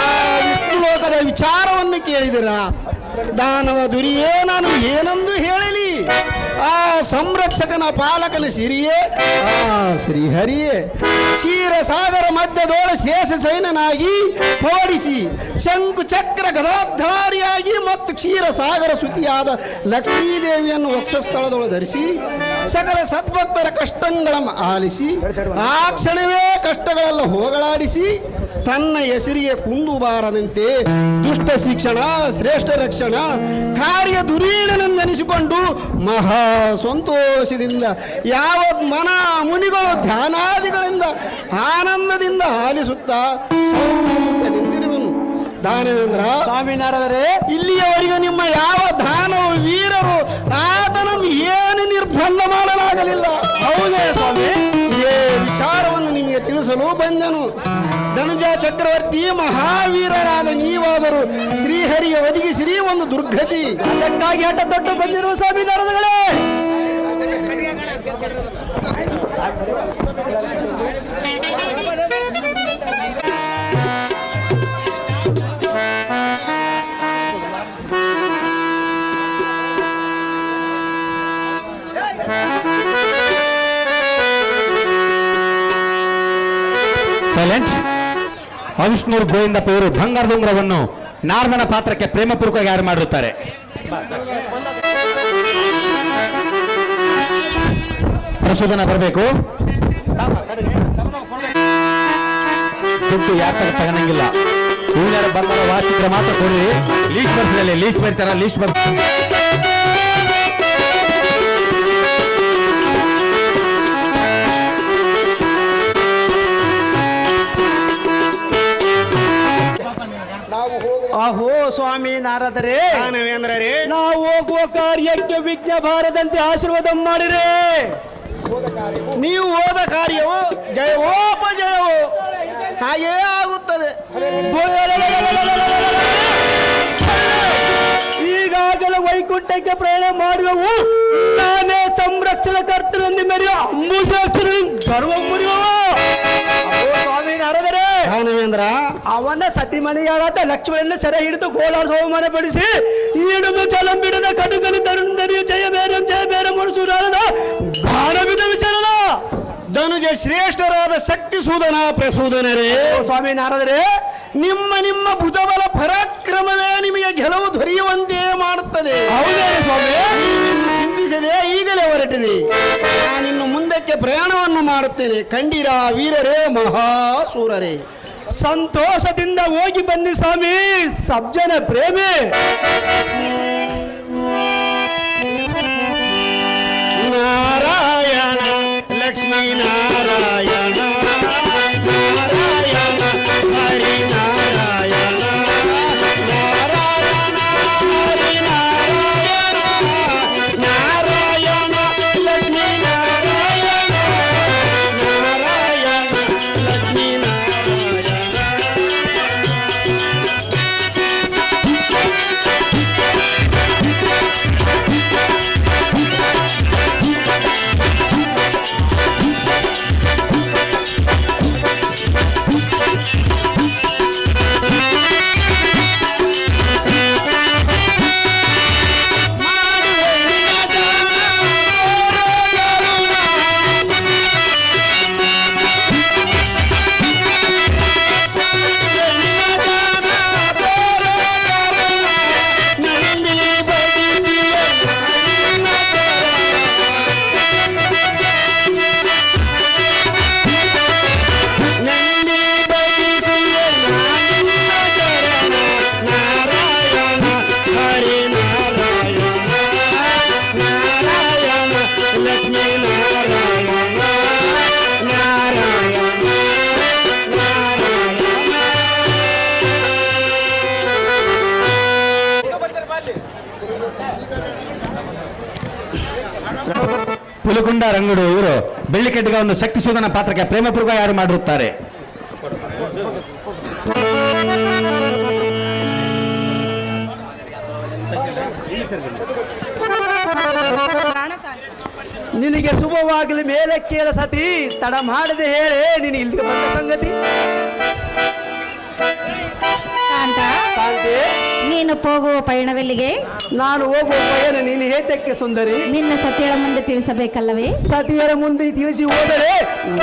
ಆ ವಿಷ್ಣು ಲೋಕದ ವಿಚಾರವನ್ನು ಕೇಳಿದಿರ. ದಾನವ ದುರಿಯೇ ನಾನು ಏನೆಂದು ಹೇಳಲಿ. ಆ ಸಂರಕ್ಷಕನ ಪಾಲಕನ ಸಿರಿಯೇ ಆ ಶ್ರೀಹರಿಯೇ ಕ್ಷೀರಸಾಗರ ಮಧ್ಯದೋಳ ಶೇಷ ಸೈನ್ಯನಾಗಿ ಪವಡಿಸಿ ಶಂಕು ಚಕ್ರ ಗದಾಧಾರಿಯಾಗಿ ಮತ್ತು ಕ್ಷೀರಸಾಗರ ಸುತಿಯಾದ ಲಕ್ಷ್ಮೀದೇವಿಯನ್ನು ವಕ್ಷಸ್ಥಳದೊಳು ಧರಿಸಿ ಸಕಲ ಸದ್ಭಕ್ತರ ಕಷ್ಟಗಳನ್ನು ಆಲಿಸಿ ಆ ಕ್ಷಣವೇ ಕಷ್ಟಗಳೆಲ್ಲ ಹೋಗಲಾಡಿಸಿ ತನ್ನ ಹೆಸರಿಗೆ ಕುಂದು ಬಾರದಂತೆ ದುಷ್ಟ ಶಿಕ್ಷಣ ಶ್ರೇಷ್ಠ ರಕ್ಷಣ ಕಾರ್ಯ ದುರೀಣನೆಂದೆನಿಸಿಕೊಂಡು ಮಹಾ ಸಂತೋಷದಿಂದ ಯಾವತ್ ಮನ ಮುನಿಗಳು ಧ್ಯಾನಾದಿಗಳಿಂದ ಆನಂದದಿಂದ ಆಲಿಸುತ್ತಾ ಸೌಖ್ಯದಿಂದಿರುವನು. ದಾನವೇಂದ್ರ ಸ್ವಾಮಿನಾರದರೆ, ಇಲ್ಲಿಯವರೆಗೆ ನಿಮ್ಮ ಯಾವ ದಾನವು ವೀರರು ಆತನ ಏನು ನಿರ್ಬಂಧ ಮಾಡಲಾಗಲಿಲ್ಲ. ಹೌದೇ ಸ್ವಾಮಿ? ಇದೇ ವಿಚಾರವನ್ನು ನಿಮಗೆ ತಿಳಿಸಲು ಬಂದನು. ಧನುಜ ಚಕ್ರವರ್ತಿ ಮಹಾವೀರರಾದ ನೀವಾದರೂ ಶ್ರೀಹರಿಗೆ ಒದಗಿಸಿರಿ ಒಂದು ದುರ್ಗತಿ. ಅದಕ್ಕಾಗಿ ಆಟ ತೊಟ್ಟು ಬಂದಿರುವ ಸ್ವಾಮಿನಾರಗಳೇ. ಸೈಲೆಂಟ್. ಅವಿಷ್ಣೂರ್ ಗೋವಿಂದಪ್ಪ ಇವರು ಬಂಗಾರದ ಉಂಗುರವನ್ನು ನಾರದನ ಪಾತ್ರಕ್ಕೆ ಪ್ರೇಮಪೂರ್ವಕವಾಗಿ ಯಾರು ಮಾಡಿರುತ್ತಾರೆ. ಪ್ರಸೋದನ ಬರಬೇಕು. ದುಡ್ಡು ಯಾಕೆ ತಗೊಳಂಗಿಲ್ಲ. ಹೂವಿನ ಬಂಗಾರ ವಾಚಿದ್ರೆ ಮಾತ್ರ ಕೊಡಿ. ಲೀಸ್ಟ್ ಬರ್ತಿದೆ, ಲೀಸ್ಟ್ ಬರ್ತಾರ, ಲೀಸ್ಟ್ ಬರ್ತಾರೆ. ಆಹೋ ಸ್ವಾಮಿ ನಾರದರೆ, ದಾನವೇಂದ್ರರೇ, ನಾವು ಹೋಗುವ ಕಾರ್ಯಕ್ಕೆ ವಿಘ್ನ ಬಾರದಂತೆ ಆಶೀರ್ವಾದ ಮಾಡಿರೆ. ನೀವು ಹೋದ ಕಾರ್ಯವು ಜಯವೋಪಜಯವೋ ಹಾಗೇ ಆಗುತ್ತದೆ. ಈಗಾಗಲೇ ವೈಕುಂಠಕ್ಕೆ ಪ್ರಯಾಣ ಮಾಡುವವು ನಾನೇ ಸಂರಕ್ಷಣಾ ಕರ್ತನೆಂದು ಮೆರೆಯುವ ಅಂಬುಜಾಕ್ಷರ ಗರ್ವ ಮುರಿಯುವ ಸ್ವಾಮಿ ನಾರದರೆ, ದಾನವೇಂದ್ರ, ಅವನ ಸತಿಮಣಿಯಾದ ಲಕ್ಷ್ಮಣನ ಸೆರೆ ಹಿಡಿದು ಗೋಳಾಡ ಸೋಮಾನ ಪಡಿಸಿ ಹಿಡಿದು ಚಲಂ ಬಿಡದ ಕಡುಗಲು ತರುಣದರಿಯು ಜಯ ಬೇರೆ ಮುಳುಸುರಾರದ ಗಾನವಿದ ವಿಚಾರಣ ಧನುಜ ಶ್ರೇಷ್ಠರಾದ ಶಕ್ತಿ ಸೂದನ ಪ್ರಸೂದನರೇ, ಸ್ವಾಮಿ ನಾರದರೆ, ನಿಮ್ಮ ಭುಜಬಲ ಪರಾಕ್ರಮವೇ ನಿಮಗೆ ಗೆಲುವು ದೊರೆಯುವಂತೆ ಮಾಡುತ್ತದೆ. ಹೌದೇನೆ ಸ್ವಾಮಿ? ನೀವಿನ್ನು ಚಿಂತಿಸದೆ ಈಗಲೇ ಹೊರಟಿದೆ. ನಾನಿನ್ನು ಮುಂದಕ್ಕೆ ಪ್ರಯಾಣವನ್ನು ಮಾಡುತ್ತೇನೆ. ಕಂಡಿರ ವೀರರೇ ಮಹಾಸೂರರೇ, ಸಂತೋಷದಿಂದ ಹೋಗಿ ಬನ್ನಿ ಸ್ವಾಮಿ ಸಬ್ಜನ ಪ್ರೇಮಿ. ನಾರಾಯಣ ಲಕ್ಷ್ಮೀ ನಾರಾಯಣ ನಾರಾಯಣ ಹರಿ ನಾರಾಯಣ ನಾರಾಯಣ ಹರಿ ನಾರಾಯಣ ನಾರಾಯಣ ಲಕ್ಷ್ಮೀ ನಾರಾಯಣ ನಾರಾಯಣ ಲಕ್ಷ್ಮೀ ಹುಲಗುಂಡ ರಂಗಡು ಇವರು ಬೆಳ್ಳಿಕೆಡ್ಡಿಗ ಒಂದು ಶಕ್ತಿ ಸೂದನ ಪಾತ್ರಕ್ಕೆ ಪ್ರೇಮಪೂರ್ವಕ ಯಾರು ಮಾಡಿರುತ್ತಾರೆ. ನಿನಗೆ ಶುಭವಾಗಲಿ ಮೇಲೆ ಕೇಳ ಸತಿ, ತಡ ಮಾಡದೆ ಹೇಳಿ ನೀನು ಇಲ್ಲಿಗೆ ಬಂದ ಸಂಗತಿ. ಕಾಂತ, ಕಾಂತಿ, ನೀನು ಹೋಗುವ ಪಯಣವೆಲ್ಲಿಗೆ? ನಾನು ಹೋಗುವ ಪಯಣ ನೀನು ಹೇತಕ್ಕೆ ಸುಂದರಿ? ನಿನ್ನ ಸತಿಯಳ ಮುಂದೆ ತಿಳಿಸಬೇಕಲ್ಲವೇ? ಸತಿಯರ ಮುಂದೆ ತಿಳಿಸಿ ಹೋದರೆ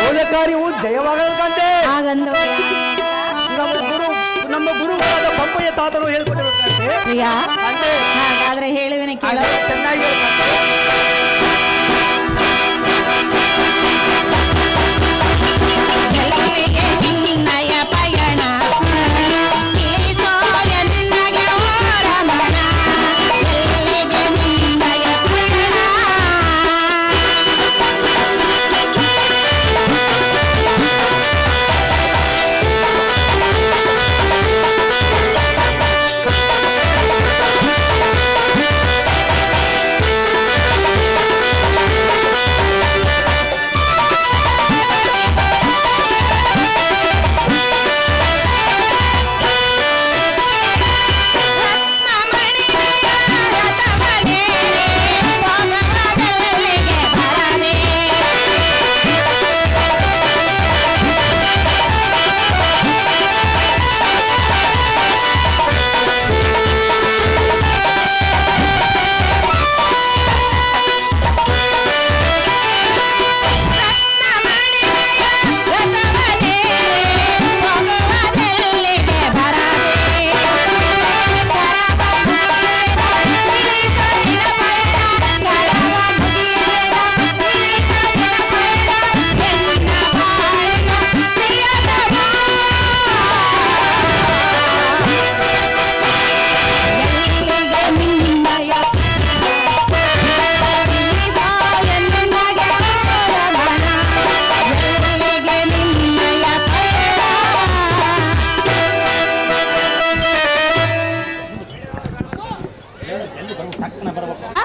ಓದ ಕಾರ್ಯವು ಜಯವಾಗಲು ಕಾಂತೆ. ಹಾಗಂದ ನಮ್ಮ ಗುರುವಾದ ಪಂಪಯ್ಯ ತಾತರು ಹೇಳ್ಕೊಟ್ಟಿರುತ್ತಾರೆ. ಪ್ರಿಯಾ, ಕಾಂತೆ, ಹಾಗಾದ್ರೆ ಹೇಳುವಿನ ಕೇಳ. ಚೆನ್ನಾಗಿ ಎಲ್ಲಿಗೆ ನಿನ್ನಯ ಪಯಣ? ತಿಳಿಸೋ ಎನ್ನಗೆ ಓ ರಮಣ. ಎಲ್ಲಿಗೆ ನಿನ್ನಯ ಪಯಣ?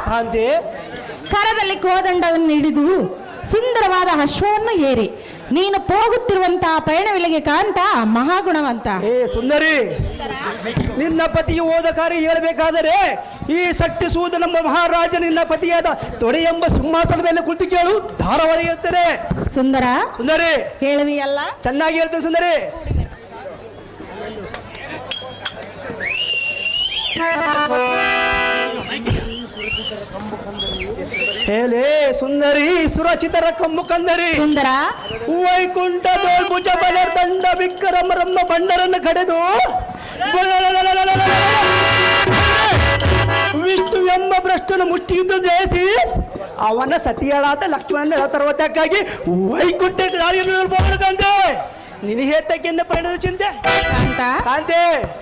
ಕಾಂತಿ, ಕರದಲ್ಲಿ ಕೋದಂಡವನ್ನು ಹಿಡಿದು ಸುಂದರವಾದ ಅಶ್ವವನ್ನು ಏರಿ ನೀನು ಹೋಗುತ್ತಿರುವಂತಹ ಪಯಣವಿಲ್ಲಿಗೆ ಕಾಂತ ಮಹಾಗುಣವಂತ. ಏ ಸುಂದರಿ, ನಿನ್ನ ಪತಿಗೆ ಹೋದ ಕಾರ್ಯ ಹೇಳಬೇಕಾದರೆ ಈ ಸಟ್ಟಿ ಸೂದ ನಮ್ಮ ಮಹಾರಾಜ ನಿನ್ನ ಪತಿಯಾದ ತೊಡೆ ಎಂಬ ಸಿಂಹಾಸನದ ಮೇಲೆ ಕುಳಿತು ಕೇಳು, ಧಾರಾವಾಳಿ ಹೇಳ್ತಾರೆ. ಸುಂದರ, ಸುಂದರಿ ಹೇಳುವಿಯಲ್ಲ? ಚೆನ್ನಾಗಿ ಹೇಳ್ತೇನೆ ಸುಂದರಿ. ಹೇಳೇ ಸುಂದರಿ, ಸುರಚಿತರ ಕಮ್ಮು ಕಂದರಿ. ಸುಂದರ, ವೈಕುಂಠ ದೋಳ್ಭುಜ ಬಲರ್ ದಂಡ ವಿಕ್ರಮ ರಮ್ಮ ಬಂಡರನ್ನು ಕಡೆದು ವಿಷ್ಣು ಎಂಬ ಭ್ರಷ್ಟನ ಮುಷ್ಟಿಯುದ್ಧ ಜಯಿಸಿ ಅವನ ಸತಿಯಳಾದ ಲಕ್ಷ್ಮಣನ ತರ್ವತಕ್ಕಾಗಿ ವೈಕುಂಠ ದಾರಿಯನ್ನು ನಿನ್ನ ಹೇತಕ್ಕೆಂದು ಪಯಣದ ಚಿಂತೆ. ಕಾಂತ, ಕಾಂತೆ,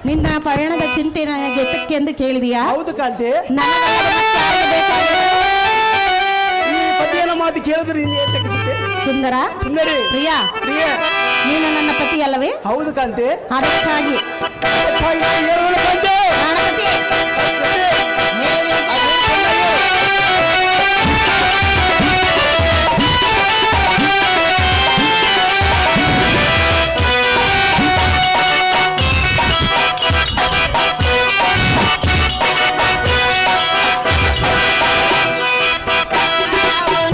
ನಿನ್ನ ಪಯಣದ ಚಿಂತೆ ನನಗೆ ಎತ್ತಕ್ಕೆ ಎಂದು ಕೇಳಿದೀಯಾ? ಹೌದು ಕಾಂತೆ. ನನಗೆ ಈ ಪತಿಯನ ಮಾತು ಕೇಳಿದ್ರೆ ನಿನ್ನ ಹೇತಕ್ಕೆ ಚಿಂತೆ. ಸುಂದರ, ಸುಂದರಿ, ಪ್ರಿಯಾ, ಪ್ರಿಯ, ನೀನು ನನ್ನ ಪತಿ ಅಲ್ಲವೇ? ಹೌದು ಕಾಂತೆ. ಅದಕ್ಕಾಗಿ ಹೇಳೋಣ ಕಾಂತೆ. ಗಣಪತಿ,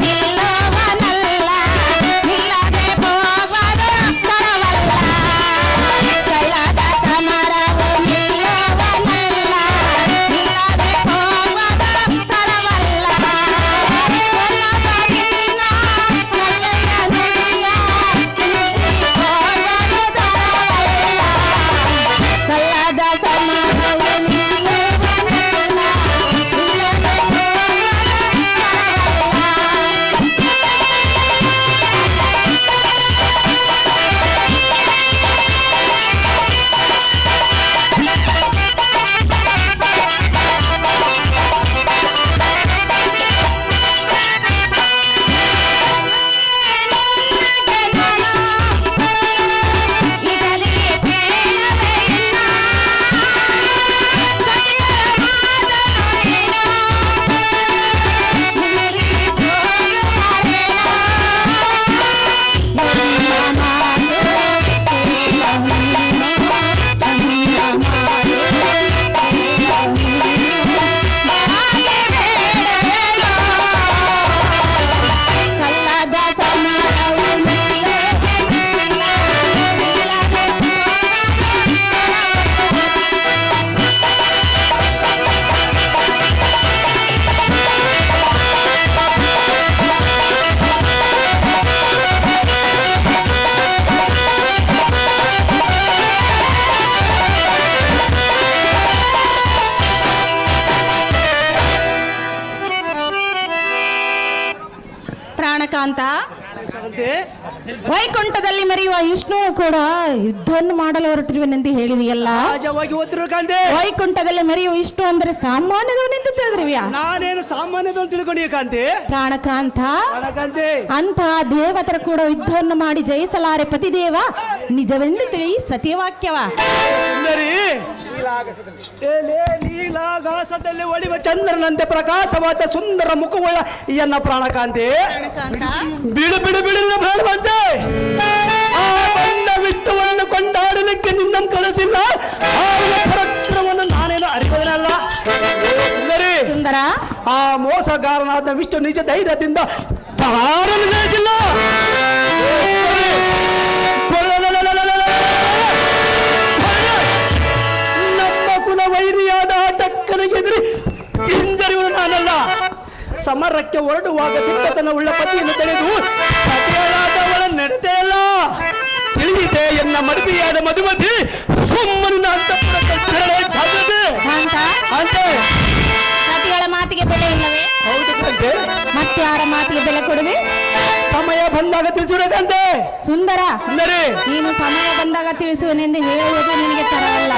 ನಿಲ್ಲವನಲ್ಲ, ನಿಲ್ಲದೆ ವೈಕುಂಠದಲ್ಲಿ ಮೆರೆಯುವ ವಿಷ್ಣು ಕೂಡ ಯುದ್ಧವನ್ನು ಮಾಡಲು ಹೊರಟಿರುವೆನೆಂದು ಹೇಳಿದೆಯಲ್ಲ. ಸಹಜವಾಗಿ ಓದ್ತಿರೋ ಕಾಂತೆ. ವೈಕುಂಠದಲ್ಲಿ ಮೆರೆಯುವ ವಿಷ್ಣು ಅಂದರೆ ಸಾಮಾನ್ಯದವನೆಂದು ತಿಳಿದ್ರಿವ್ಯಾ? ನಾನೇನು ಸಾಮಾನ್ಯದವನು ತಿಳ್ಕೊಂಡಿ ಕಾಂತೆ. ಪ್ರಾಣಕಾಂತ, ಕಾಂತೆ ಅಂತಹ ದೇವತರ ಕೂಡ ಯುದ್ಧವನ್ನು ಮಾಡಿ ಜಯಿಸಲಾರೆ ಪತಿದೇವ ನಿಜವೆಂದು ತಿಳಿ ಸತ್ಯವಾಕ್ಯವ. ಸುಂದರಿ, ನೀಲಾಗಾಸದಲ್ಲಿ ಒಳಿವ ಚಂದ್ರನಂತೆ ಪ್ರಕಾಶವಾದ ಸುಂದರ ಮುಖವುಳ್ಳ ಎನ್ನ ಪ್ರಾಣಕಾಂತಿ. ಬಿಡು ಬಿಡು ಬಿಡು ಪ್ರಾಣವಂತೆ. ಆ ಬಂದ ವಿಷ್ಣುವನ್ನು ಕೊಂಡಾಡಲಿಕ್ಕೆ ನಿನ್ನ ಕಳಿಸಿಲ್ಲ. ಅವನ ಪರಾಕ್ರಮವನ್ನು ನಾನೇನು ಅರಿವದನಲ್ಲ. ಸುಂದರಿ, ಸುಂದರ, ಆ ಮೋಸಗಾರನಾದ ವಿಷ್ಣು ನಿಜ ಧೈರ್ಯದಿಂದ ತಾರನ್ನು ಜಯಿಸಿಲ್ಲ. ನಮ್ಮ ಕುಲ ವೈರಿಯಾದ ಟಕ್ಕನಿಗೆದುರಿ ಹಿಂಜರಿಯುವ ನಾನಲ್ಲ. ಸಮರಕ್ಕೆ ಹೊರಡುವಾಗ ದಿಟ್ಟತನ ಉಳ್ಳ ಪತಿಯನ್ನು ತಡೆದು ಸತಿಯಾದವಳ ನಡತೆಯಲ್ಲ. ತಿಳಿದಿದೆ ಎನ್ನ ಮಡದಿಯಾದ ಮಧುಮತಿ ಸುಮ್ಮನ ಸತಿಗಳ ಮಾತಿಗೆ ಬೆಲೆ ಇಲ್ಲವೇ? ಹೌದು ಕಂತೆ. ಮತ್ತೆ ಯಾರ ಮಾತಿಗೆ ಬೆಲೆ ಕೊಡುವೆ? ಸಮಯ ಬಂದಾಗ ತಿಳಿಸಿರಕಂತೆ. ಸುಂದರ, ಸುಂದರಿ, ನೀನು ಸಮಯ ಬಂದಾಗ ತಿಳಿಸುವನೆಂದು ಹೇಳುವುದು ನಿನಗೆ ತರವಲ್ಲ.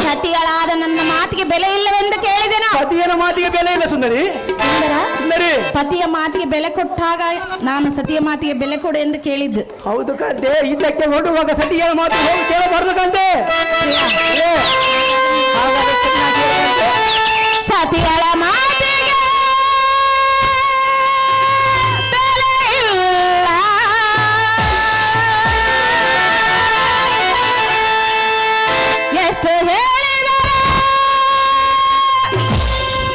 ಸತಿಗಳಾದ ನನ್ನ ಮಾತಿಗೆ ಬೆಲೆ ಇಲ್ಲವೆಂದು ಕೇಳಿದೆನಾ? ಪತಿಯನ ಮಾತಿಗೆ ಬೆಲೆ ಇಲ್ಲ ಸುಂದರಿ. ಸುಂದರ, ಸುಂದರಿ, ಪತಿಯ ಮಾತಿಗೆ ಬೆಲೆ ಕೊಟ್ಟಾಗ ನಾನು ಸತಿಯ ಮಾತಿಗೆ ಬೆಲೆ ಕೊಡು ಎಂದು ಕೇಳಿದ್ದು. ಹೌದು ಕಂತೆ. ಇದಕ್ಕೆ ಹೊರಡುವಾಗ ಸತಿಯ ಮಾತು ಹೋಗಿ ಕೇಳಬಾರ್ದು ಕಂತೆ. ಸತಿಗಳ ಮಾತಿಗೆ ಬೆಲೆ ಇಲ್ಲ. ಎಷ್ಟು ಹೇಳಿದರೂ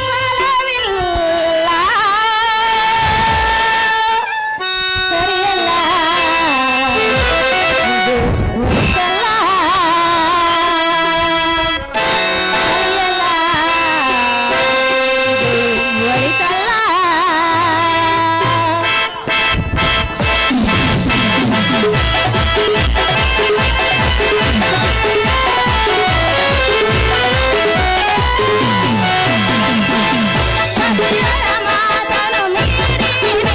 ಫಲವಿಲ್ಲ. ಸರಿಯಲ್ಲ, ಇದು ಉಳಿತಲ್ಲ. ಸರಿಯಲ್ಲ, ಇದು ಉಳಿತಲ್ಲ. ಸತಿಗಳ ಮಾತನ್ನು ಮೀರಿ ನೀನು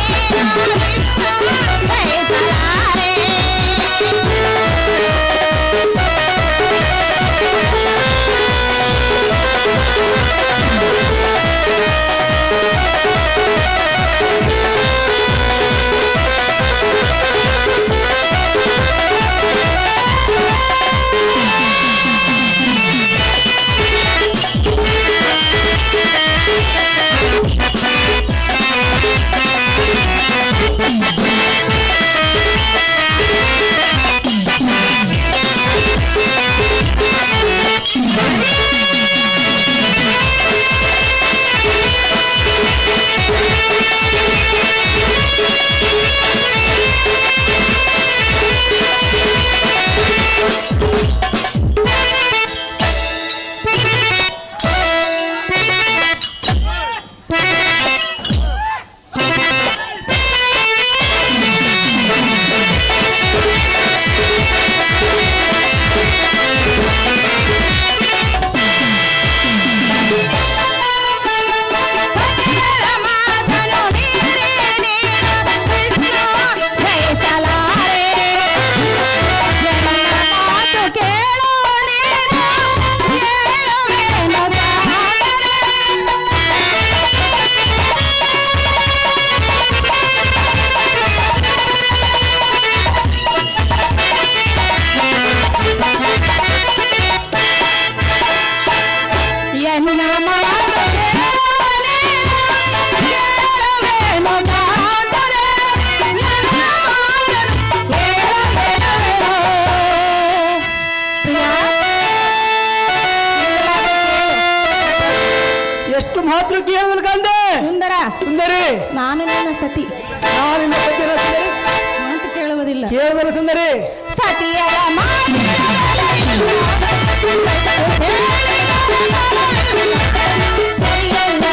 ವಿಷ್ಣು ಜಯಿಸಲಾರೆ. ಸತಿಗಳ ಮಾತನ್ನು ಮೀರಿ ನೀನು ವಿಷ್ಣು ಜಯಿಸಲಾರೆ. ಜನರ ಮಾತು ಕೇಳು ನೀನು ಹೇಳುವೆನು ಎನ್ನ ಮಾತು ಕೇಳು ನೀನು ಹೇಳುವೆನು ಮಾತರೆ. ನನ್ನ ಮಾತನ್ನು ಕೇಳಬೇಡವೆನೋ? ಪ್ರಿಯ, ಎಷ್ಟು ಮಾತ್ರ ಕೇಳಿದ್ರು ಕಂತೆ. ಸುಂದರ, ಸುಂದರಿ, ನಾನು ನನ್ನ ಸತಿ, ನಾನಿನ್ನ ಪತಿಯ ಸುಂದರಿ. ಮಾತು ಕೇಳುವುದಿಲ್ಲ. ಕೇಳಿದರೆ ಸುಂದರಿ, ಸತಿಯರ ಮಾತು ಸರಿಯಲ್ಲ.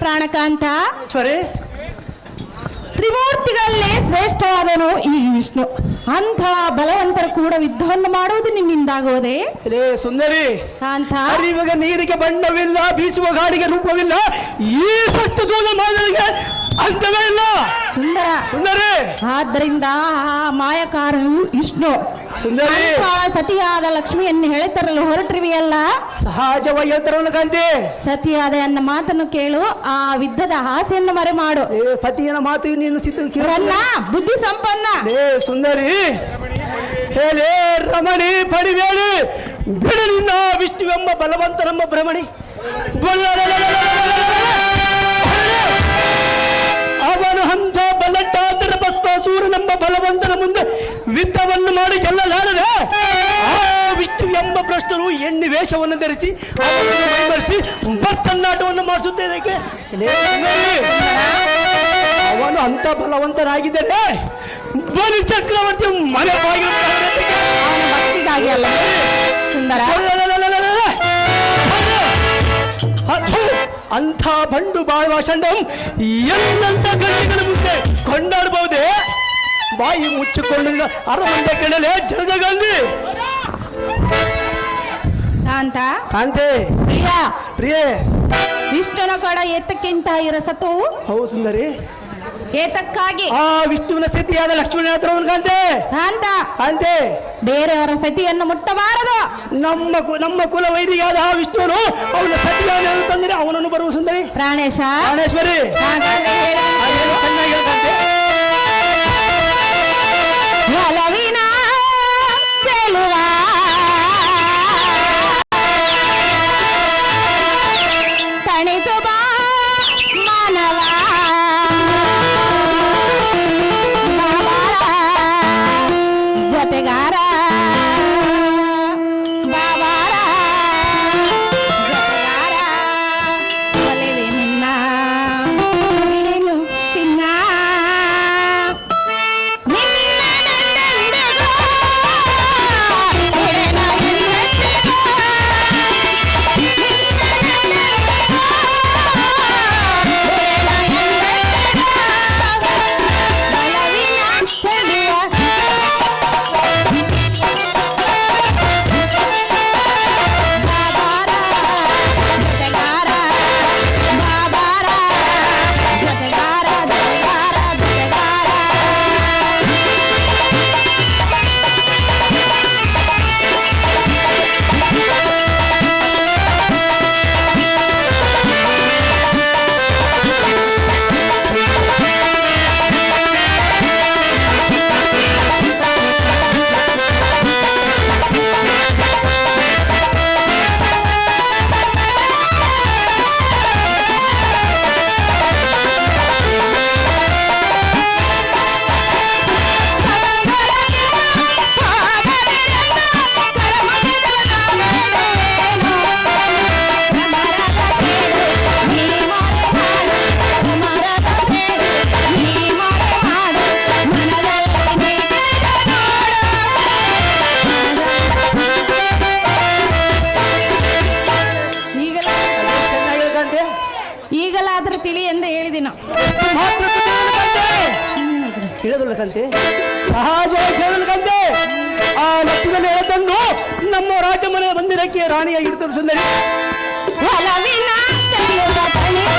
ಪ್ರಾಣಕಾಂತ, ಸರಿ. ತ್ರಿಮೂರ್ತಿ ಮೂರ್ತಿಗಳಲ್ಲೇ ಶ್ರೇಷ್ಠವಾದನು ಈ ವಿಷ್ಣು. ಅಂಥ ಬಲವಂತರ ಕೂಡ ಯುದ್ಧವನ್ನು ಮಾಡುವುದು ನಿಮ್ಮಿಂದಾಗುವುದೇ? ಲೇ ಸುಂದರಿ, ಅಂತ ಇವಾಗ ನೀರಿಗೆ ಬಣ್ಣವಿಲ್ಲ, ಬೀಸುವ ಗಾಡಿಗೆ ರೂಪವಿಲ್ಲ, ಈ ಸತ್ತು ಜೋಗ ಮಾದರಿಗೆ ಅಂತವೇ ಇಲ್ಲ. ಸುಂದರ ಸುಂದರಿ, ಆದ್ದರಿಂದ ಆ ಮಾಯಕಾರನು ವಿಷ್ಣು. ಸುಂದರಿ, ಅಂಥ ಸತಿಯಾದ ಲಕ್ಷ್ಮಿಯನ್ನು ಹೆಳೆತರಲು ಹೊರಟಿರುವೆಯಲ್ಲ, ಸಹಜವಾಗಿ ಹೇಳ್ತಾರವನು ಕಾಂತಿ. ಸತಿಯಾದ ನನ್ನ ಮಾತನ್ನು ಕೇಳು, ಆ ಯುದ್ಧದ ಆಸೆಯನ್ನು ಮರೆ ಮಾಡು. ಪತಿಯನ ಮಾತು ನೀನು ರನ್ನ ಬುದ್ಧಿ ಸಂಪನ್ನ. ಲೇ ಸುಂದರಿ, ಹೇಳೇ ರಮಣಿ ಪಡಿಬೇಡಿ, ಬಿಡು ನಿನ್ನ ವಿಷ್ಣುವೆಂಬ ಬಲವಂತನೆಂಬ ಭ್ರಮಣಿ. ಅವನು ಹಂತ ಬಲಟ್ಟಾದರ ಭಸ್ಮಾಸೂರನೆಂಬ ಬಲವಂತನ ಮುಂದೆ ಯುದ್ಧವನ್ನು ಮಾಡಿ ಗೆಲ್ಲಲಾರದೆ ಆ ವಿಷ್ಣು ಎಂಬ ಭ್ರಷ್ಟರು ಎಣ್ಣೆ ವೇಷವನ್ನು ಧರಿಸಿ ಅವನನ್ನು ಮೈಮರೆಸಿ ಭರ್ತನಾಟವನ್ನು ಮಾಡಿಸುತ್ತೇನೆ. ಅವನು ಅಂತ ಬಲವಂತನಾಗಿದ್ದರೆ ಬಲಿ ಚಕ್ರವರ್ತಿ ಮನೆ ಭಕ್ತಿಗಾಗಿ ಅಲ್ಲ ಸುಂದರ. ಅಂಥ ಬಂಡು ಬಾಳುವ ಚಂಡಂ ಎಲ್ಲಂತ ಗಂಟೆಗಳ ಮುಂದೆ ಕೊಂಡಾಡಬಹುದೇ? ಬಾಯಿ ಮುಚ್ಚಿಕೊಂಡು ಅರಮನೆ ಕಣಲೆ ಜಗಗಂದಿ. ಕಾಂತ ಕಾಂತೆ, ಪ್ರಿಯ ಪ್ರಿಯೇ, ವಿಷ್ಣುನ ಕಡ ಏತಕ್ಕಿಂತ ಇರಸತು? ಹೌದು ಸುಂದರಿ, ಏತಕ್ಕಾಗಿ ಆ ವಿಷ್ಣುವಿನ ಸ್ಥಿತಿಯಾದ ಲಕ್ಷ್ಮಣ ಹತ್ರವನ್ನು ಕಾಂತೆ. ಕಾಂತ ಕಾಂತೆ, ಬೇರೆಯವರ ಸತಿಯನ್ನು ಮುಟ್ಟಬಾರದು. ನಮ್ಮ ಕುಲ ವೈದಿಯಾದ ಆ ವಿಷ್ಣುವನು ಅವನ ಸತಿಯನ್ನು ತಂದರೆ ಅವನನ್ನು ಬರುವ ಸುಂದರಿ. ಪ್ರಾಣೇಶ, ಪ್ರಾಣೇಶ್ವರಿ, ಹಾಗಾದ್ರೆ ಹೇಳು. ಚೆನ್ನಾಗಿ ಹೇಳ್ಕಂತೆ. ಒಲವಿನ ಚೆಲುವ ತಣಿಸು ಬಾ ಮಾನವ, ಜೊತೆಗಾರ ಬಾಬಾರ ಜೊತೆಗಾರ, ಒಲಿವೆ ನಿನ್ನ ಬಿಡಿನು ಚಿನ್ನ. ಈಗಲಾದ್ರೂ ತಿಳಿ ಎಂದು ಹೇಳಿದಿನ ಹೇಳದಲ್ಲಕಂತೆ, ಸಹಜವಾಗಿ ಹೇಳಲಕಂತೆ. ಆ ಲಕ್ಷ್ಮಣ ತಂದು ನಮ್ಮ ರಾಜಮನೆ ಮಂದಿರಕ್ಕೆ ರಾಣಿಯಾಗಿ ಇಡ್ತಾರೆ ಸುಂದರಿ. ಒಲವಿನ ಚೆಲುವ ತಣಿಸು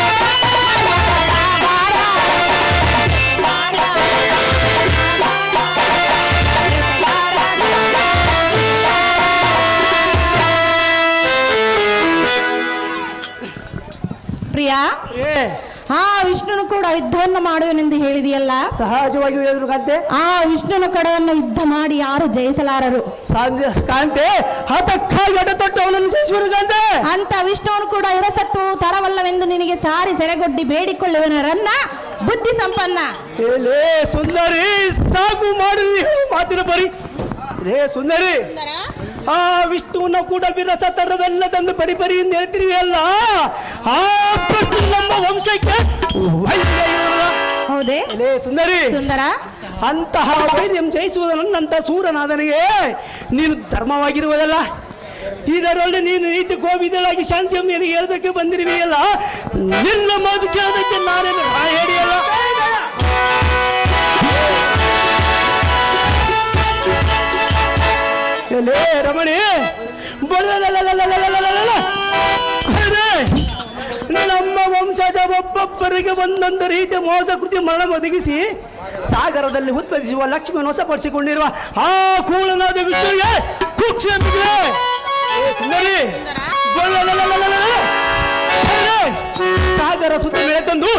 ಪ್ರಿಯ. ಆ ವಿಷ್ಣುನು ಕೂಡ ಯುದ್ಧವನ್ನು ಮಾಡುವನೆಂದು ಹೇಳಿದೆಯಲ್ಲ, ಸಹಜವಾಗಿ ಹೇಳಿದ್ರು ಕಾಂತೆ. ಆ ವಿಷ್ಣುನ ಕಡೆಯನ್ನು ಯುದ್ಧ ಮಾಡಿ ಯಾರು ಜಯಿಸಲಾರರು. ಕಾಂತೆ, ಹತಕ್ಕಾಗಿ ಅಡತೊಟ್ಟು ಅವನನ್ನು ಜಯಿಸುವರು ಕಾಂತೆ. ಅಂತ ವಿಷ್ಣುವನು ಕೂಡ ಇರಸತ್ತು ತರವಲ್ಲವೆಂದು ನಿನಗೆ ಸಾರಿ ಸೆರೆಗೊಡ್ಡಿ ಬೇಡಿಕೊಳ್ಳುವನರನ್ನ ಬುದ್ಧಿ ಸಂಪನ್ನ. ಲೇ ಸುಂದರಿ, ಸಾಕು ಮಾಡಿ ಮಾತಿನ ಪರಿ. ಲೇ ಸುಂದರಿ, ಆ ವಿಷ್ಣುವನ್ನ ಕೂಡ ಬಿರಸ ತರವೆಲ್ಲ ತಂದು ಪರಿಪರಿಯಿಂದ ಹೇಳ್ತಿರುವೆ ಅಲ್ಲ, ಆ ನಮ್ಮ ವಂಶಕ್ಕೆ ಹೌದೇ? ಲೇ ಸುಂದರಿ, ಸುಂದರ, ಅಂತಹ ವೈದ್ಯಂ ಜಯಿಸುವುದು ನನ್ನಂತ ಸೂರನಾದನಿಗೆ ನೀನು ಧರ್ಮವಾಗಿರುವುದಲ್ಲ. ಇದರೊಳಗೆ ನೀನು ನೀತಿ ಗೋವಿದಳಾಗಿ ಶಾಂತಿಯಮ್ಮ ನಿನಗೆ ಹೇಳೋದಕ್ಕೆ ಬಂದಿರುವೆಯಲ್ಲ, ನಿನ್ನ ಮಾತು ಕೇಳೋದಕ್ಕೆ ನಾನೇನು ಹೇಳಿಯಲ್ಲ. ಲೇ ರಮಣಿ ನಮ್ಮ ವಂಶಜ ಒಬ್ಬೊಬ್ಬರಿಗೆ ಒಂದೊಂದು ರೀತಿಯ ಮೋಸ ಕೃತಿ ಮರಣ ಒದಗಿಸಿ ಸಾಗರದಲ್ಲಿ ಉತ್ಪಾದಿಸುವ ಲಕ್ಷ್ಮಿಯನ್ನು ವಶಪಡಿಸಿಕೊಂಡಿರುವ ಆ ಕೂಳನಾದ ವಿಷ್ಣುವಿಗೆ ಕುಕ್ಷಿ ಅಂತಿದೆ. ಸುಂದರಿ ಸಾಗರ ಸುದ್ದಿ ಮೇಲೆ ತಂದು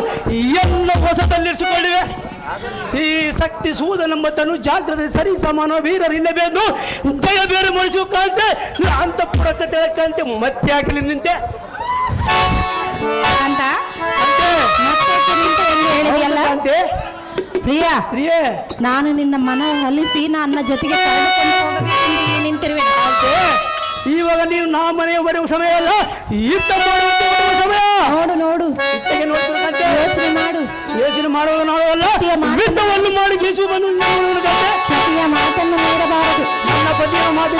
ಎಲ್ಲ ಹೊಸದಲ್ಲಿರಿಸಿಕೊಂಡಿವೆ. ಈ ಶಕ್ತಿ ಸೂದನೆಂಬ ತನು ಜಾಗ್ರತೆ ಸರಿ ಸಮಾನ ವೀರರಿಲ್ಲಬೇಕು ಜಯ ಬೇರೆ ಮಾಡಿಸುವ ಕಾಂತೆ ಅಂತಃಪುರಕ್ಕೆ ತೆಳಕಂತೆ ಮತ್ತೆ ಹಾಕಲಿ ನಿಂತೆ ಅಂತ ಹೇಳಿದೆಯಲ್ಲ ಪ್ರಿಯ ಪ್ರಿಯೇ, ನಾನು ನಿನ್ನ ಮನ ಹಲಿಸಿ ನನ್ನ ಜೊತೆಗೆ ನಿಂತಿರುವೆ. ಇವಾಗ ನೀನು ನಾ ಮನೆಯವರೆಗೂ ಸಮಯ ಅಲ್ಲ, ಯುದ್ಧ ಮಾಡುವ ಸಮಯ. ನೋಡು ನೋಡು, ಇತ್ತಗೆ ನೋಡ್ತಿರುವಂತೆ ಯೋಚನೆ ಮಾಡು. ಯೋಚನೆ ಮಾಡುವುದು ನಾವು ಅಲ್ಲ, ಯುದ್ಧವನ್ನು ಮಾಡಿ ಗೆಸು ಬಂದು ಸತಿಯ ಮಾತನ್ನು ನೋಡಬಾರದು. ನನ್ನ ಪತಿಯ ಮಾತು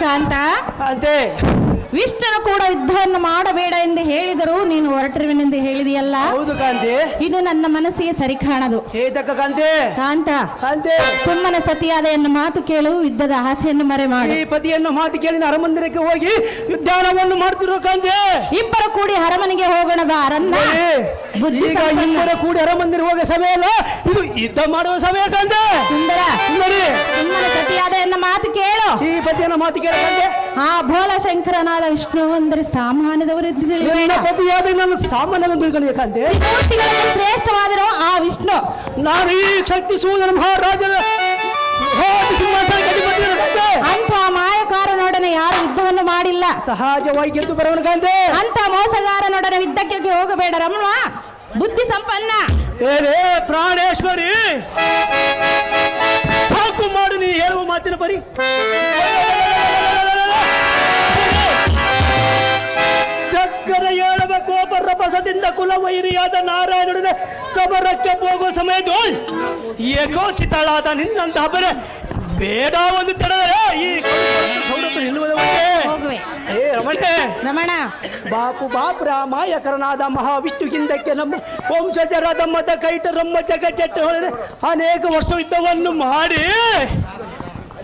ಕಾಂತ, ಅಂತೆ ವಿಷ್ಣುನು ಕೂಡ ಯುದ್ಧವನ್ನು ಮಾಡಬೇಡ ಎಂದು ಹೇಳಿದರು, ನೀನು ಹೊರಟಿರುವೆನೆಂದು ಹೇಳಿದೆಯಲ್ಲ. ಹೌದು ಕಾಂತಿ, ಇದು ನನ್ನ ಮನಸ್ಸಿಗೆ ಸರಿ ಕಾಣದು. ಹೇತಕ್ಕ ಕಾಂತಿ? ಕಾಂತ, ಕಾಂತಿ ಸುಮ್ಮನೆ ಸತಿಯಾದ ಎನ್ನ ಮಾತು ಕೇಳು, ಯುದ್ಧದ ಆಸೆಯನ್ನು ಮರೆ ಮಾಡು. ಈ ಪತಿಯನ್ನು ಮಾತು ಕೇಳಿ ಅರಮಂದಿರಕ್ಕೆ ಹೋಗಿ ಉದ್ಯಾನವನ್ನು ಮಾಡ್ತಿರೋ ಕಾಂತಿ. ಇಬ್ಬರು ಕೂಡಿ ಅರಮನೆಗೆ ಹೋಗೋಣ ಬಾ. ಅರನ್ನ ಈಗ ಇಬ್ಬರು ಕೂಡಿ ಅರಮಂದಿರ ಹೋಗೋ ಸಮಯ ಅಲ್ಲ, ಇದು ಯುದ್ಧ ಮಾಡುವ ಸಮಯ ಕಾಂತಿ. ಸುಂದರ, ಸುಮ್ಮನೆ ಸತಿಯಾದ ಎನ್ನ ಮಾತು ಕೇಳು. ಈ ಪತಿಯನ್ನು ಮಾತು ಕೇಳ ಕಾಂತಿ. ಆ ಭೋಲಶಂಕರನಾದ ವಿಷ್ಣು ಅಂದರೆ ಸಾಮಾನ್ಯದವರು ಪತಿಯಾದ ನಾನು ಸಾಮಾನ್ಯ ತಿಳ್ಕೊಂಡಿದ್ದೆ ಕಾಂತಿ. ಶ್ರೇಷ್ಠವಾದರೂ ಆ ವಿಷ್ಣು, ನಾನು ಈ ಶಕ್ತಿ ಸೂದನ ಮಹಾರಾಜನ ಅಂತ ಮಾಯಕ ಮೋಸಗಾರನೊಡನೆ ಯಾರು ಯುದ್ಧವನ್ನು ಮಾಡಿಲ್ಲ. ಸಹಜವಾಗಿ ಗೆದ್ದು ಬರೋನು ಕಾಂತೆ. ಅಂತ ಮೋಸಗಾರನೊಡನೆ ಯುದ್ಧಕ್ಕೆ ಹೋಗಬೇಡ ರಮಣ, ಬುದ್ಧಿ ಸಂಪನ್ನ. ಏನೇ ಪ್ರಾಣೇಶ್ವರಿ, ಸಾಕು ಮಾಡು ನೀ ಹೇಳುವ ಮಾತಿನ ಪರಿ. ಚಕ್ಕರ ಹೇಳುವ ಕೋಪ ರಭಸದಿಂದ ಕುಲವೈರಿಯಾದ ನಾರಾಯಣನ ಸಮರಕ್ಕೆ ಹೋಗುವ ಸಮಯದ್ದು ಏಕೋಚಿತಳಾದ ನಿನ್ನಂತಹ ಬರೆ ಬೇಡ ಒಂದು ತಡ ಈ ಸೌರತ್ತು ನಿಲ್ಲುವುದಕ್ಕೆ. ಹೋಗುವೆ ಏ ರಮಣೆ, ರಮಣ, ಬಾಪು ಮಾಯಕರನಾದ ಮಹಾವಿಷ್ಣುಗಿಂದಕ್ಕೆ ನಮ್ಮ ವಂಶಜರಾದ ಮತ ಕೈಟರಮ್ಮ ಜಗಜ್ಜಟ್ಟ ಹೊರಡೆ ಅನೇಕ ವರ್ಷ ಯುದ್ಧವನ್ನು ಮಾಡಿ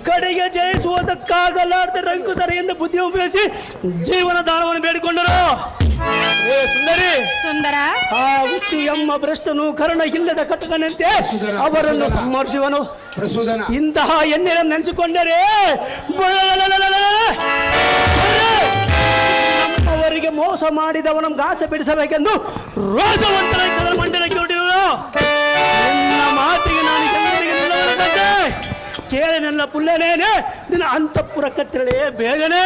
ಕಡೆಗೆ ಜಯಿಸುವುದಕ್ಕಾಗಲಾರ್ದ ರಂಕುತರೆಯಿಂದ ಬುದ್ಧಿ ಉಪಯೋಗಿಸಿ ಜೀವನ ದಾನವನ್ನು ಬೇಡಿಕೊಂಡರು. ಏ ಸುಂದರಿ, ಸುಂದರ, ಆ ವಿಷ್ಣು ಎಂಬ ಭ್ರಷ್ಟನು ಕರ್ಣ ಇಲ್ಲದ ಕಟಕನಂತೆ ಅವರನ್ನು ಸಂಹರಿಸುವನು. ಇಂತಹ ಎಣ್ಣೆಯನ್ನು ನೆನೆಸಿಕೊಂಡರೆ ನಮ್ಮವರಿಗೆ ಮೋಸ ಮಾಡಿದವನ ಗಾಸ ಬಿಡಿಸಬೇಕೆಂದು ರೋಷವಂತರ ಮಂಡಲಕ್ಕೆ ಹೊರಟಿರುವುದು. ನನ್ನ ಮಾತಿಗೆ ನಾನು ನಿಲ್ಲವರಗಂತೆ ಕೇಳನೆಲ್ಲ ಪುಲ್ಲನೇನೆ ನಿನ್ನ ಅಂತಃಪುರ ಕತ್ತಿರಲೇ ಬೇಗನೆ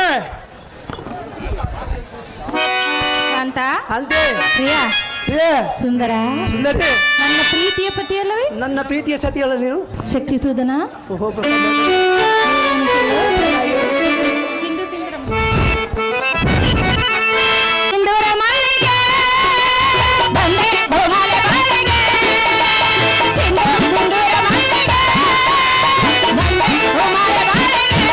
ಅಂತ ಅಂತೆ. ಪ್ರಿಯ, ಏ ಸುಂದರ, ಸುಂದರಿ, ನನ್ನ ಪ್ರೀತಿಯ ಪತಿಯಲ್ಲವೇ? ನನ್ನ ಪ್ರೀತಿಯ ಸತಿಯಲ್ಲ ನೀನು. ಶಕ್ತಿ ಸೂದನ, ಓಹೋ, ಸಿಂಧು ಸಿಂಧೂರ ಮಲ್ಲಿಗೆ ಬಂದೆ ಬಹುಮಾಲೆ ಬಾಳಿಗೆ, ಸಿಂಧೂರ ಮಲ್ಲಿಗೆ ಬಂದೆ ಬಹುಮಾಲೆ ಬಾಳಿಗೆ,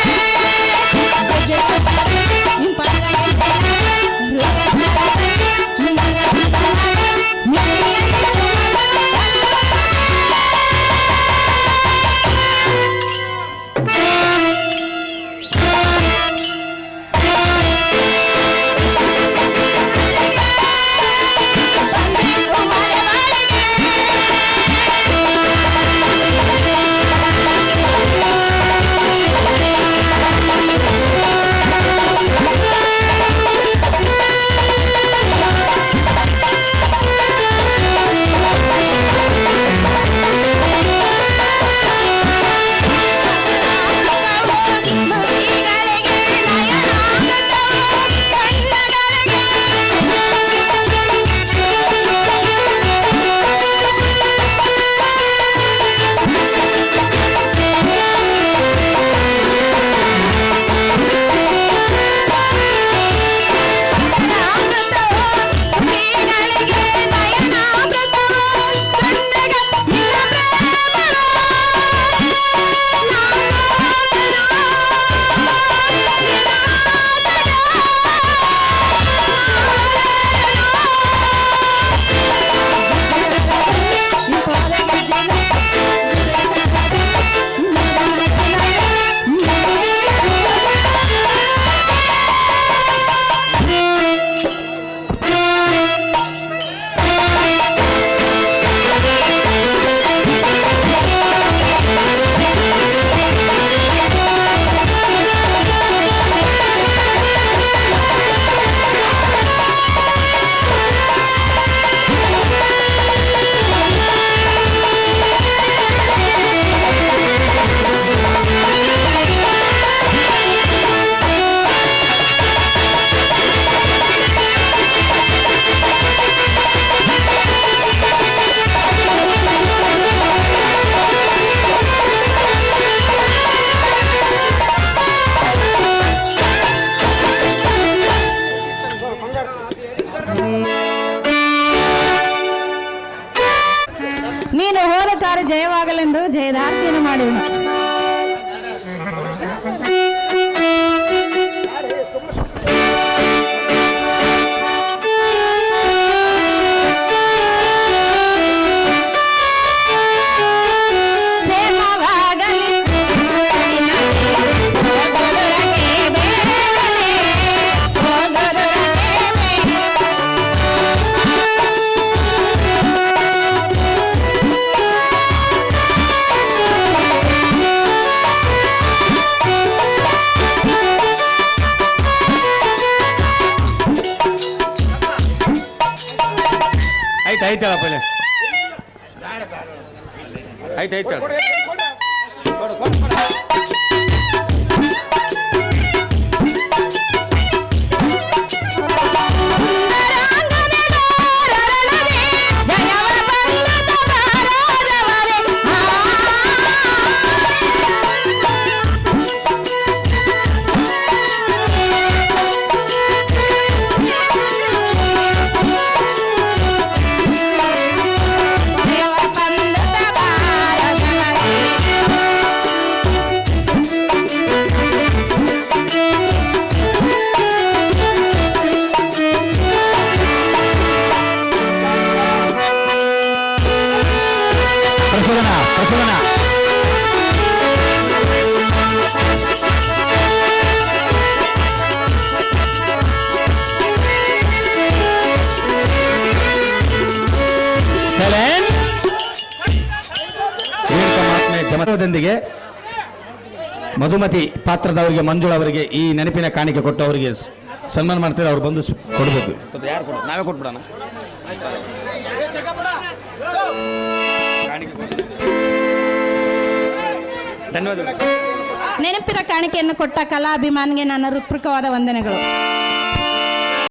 ನೀನು ಹೋದ ಕಾರ್ಯ ಜಯವಾಗಲೆಂದು ಜಯದಾರ್ತಿಯನ್ನು ಮಾಡುವನು. ಐತಳಪ್ಪ ಐತಳ ಬಸವಣ್ಣ. ಜಮದೊಂದಿಗೆ ಮಧುಮತಿ ಪಾತ್ರದವರಿಗೆ ಮಂಜುಳ ಅವರಿಗೆ ಈ ನೆನಪಿನ ಕಾಣಿಕೆ ಕೊಟ್ಟು ಅವರಿಗೆ ಸನ್ಮಾನ ಮಾಡ್ತಾರೆ. ಅವ್ರು ಬಂದು ಕೊಡಬೇಕು. ಯಾರು ಕೊಡ? ನಾವೇ ಕೊಟ್ಬಿಡೋಣ. ಧನ್ಯವಾದಗಳು. ನೆನಪಿನ ಕಾಣಿಕೆಯನ್ನು ಕೊಟ್ಟ ಕಲಾಭಿಮಾನಿಗೆ ನನ್ನ ಹೃತ್ಪೂರ್ವಕವಾದ ವಂದನೆಗಳು.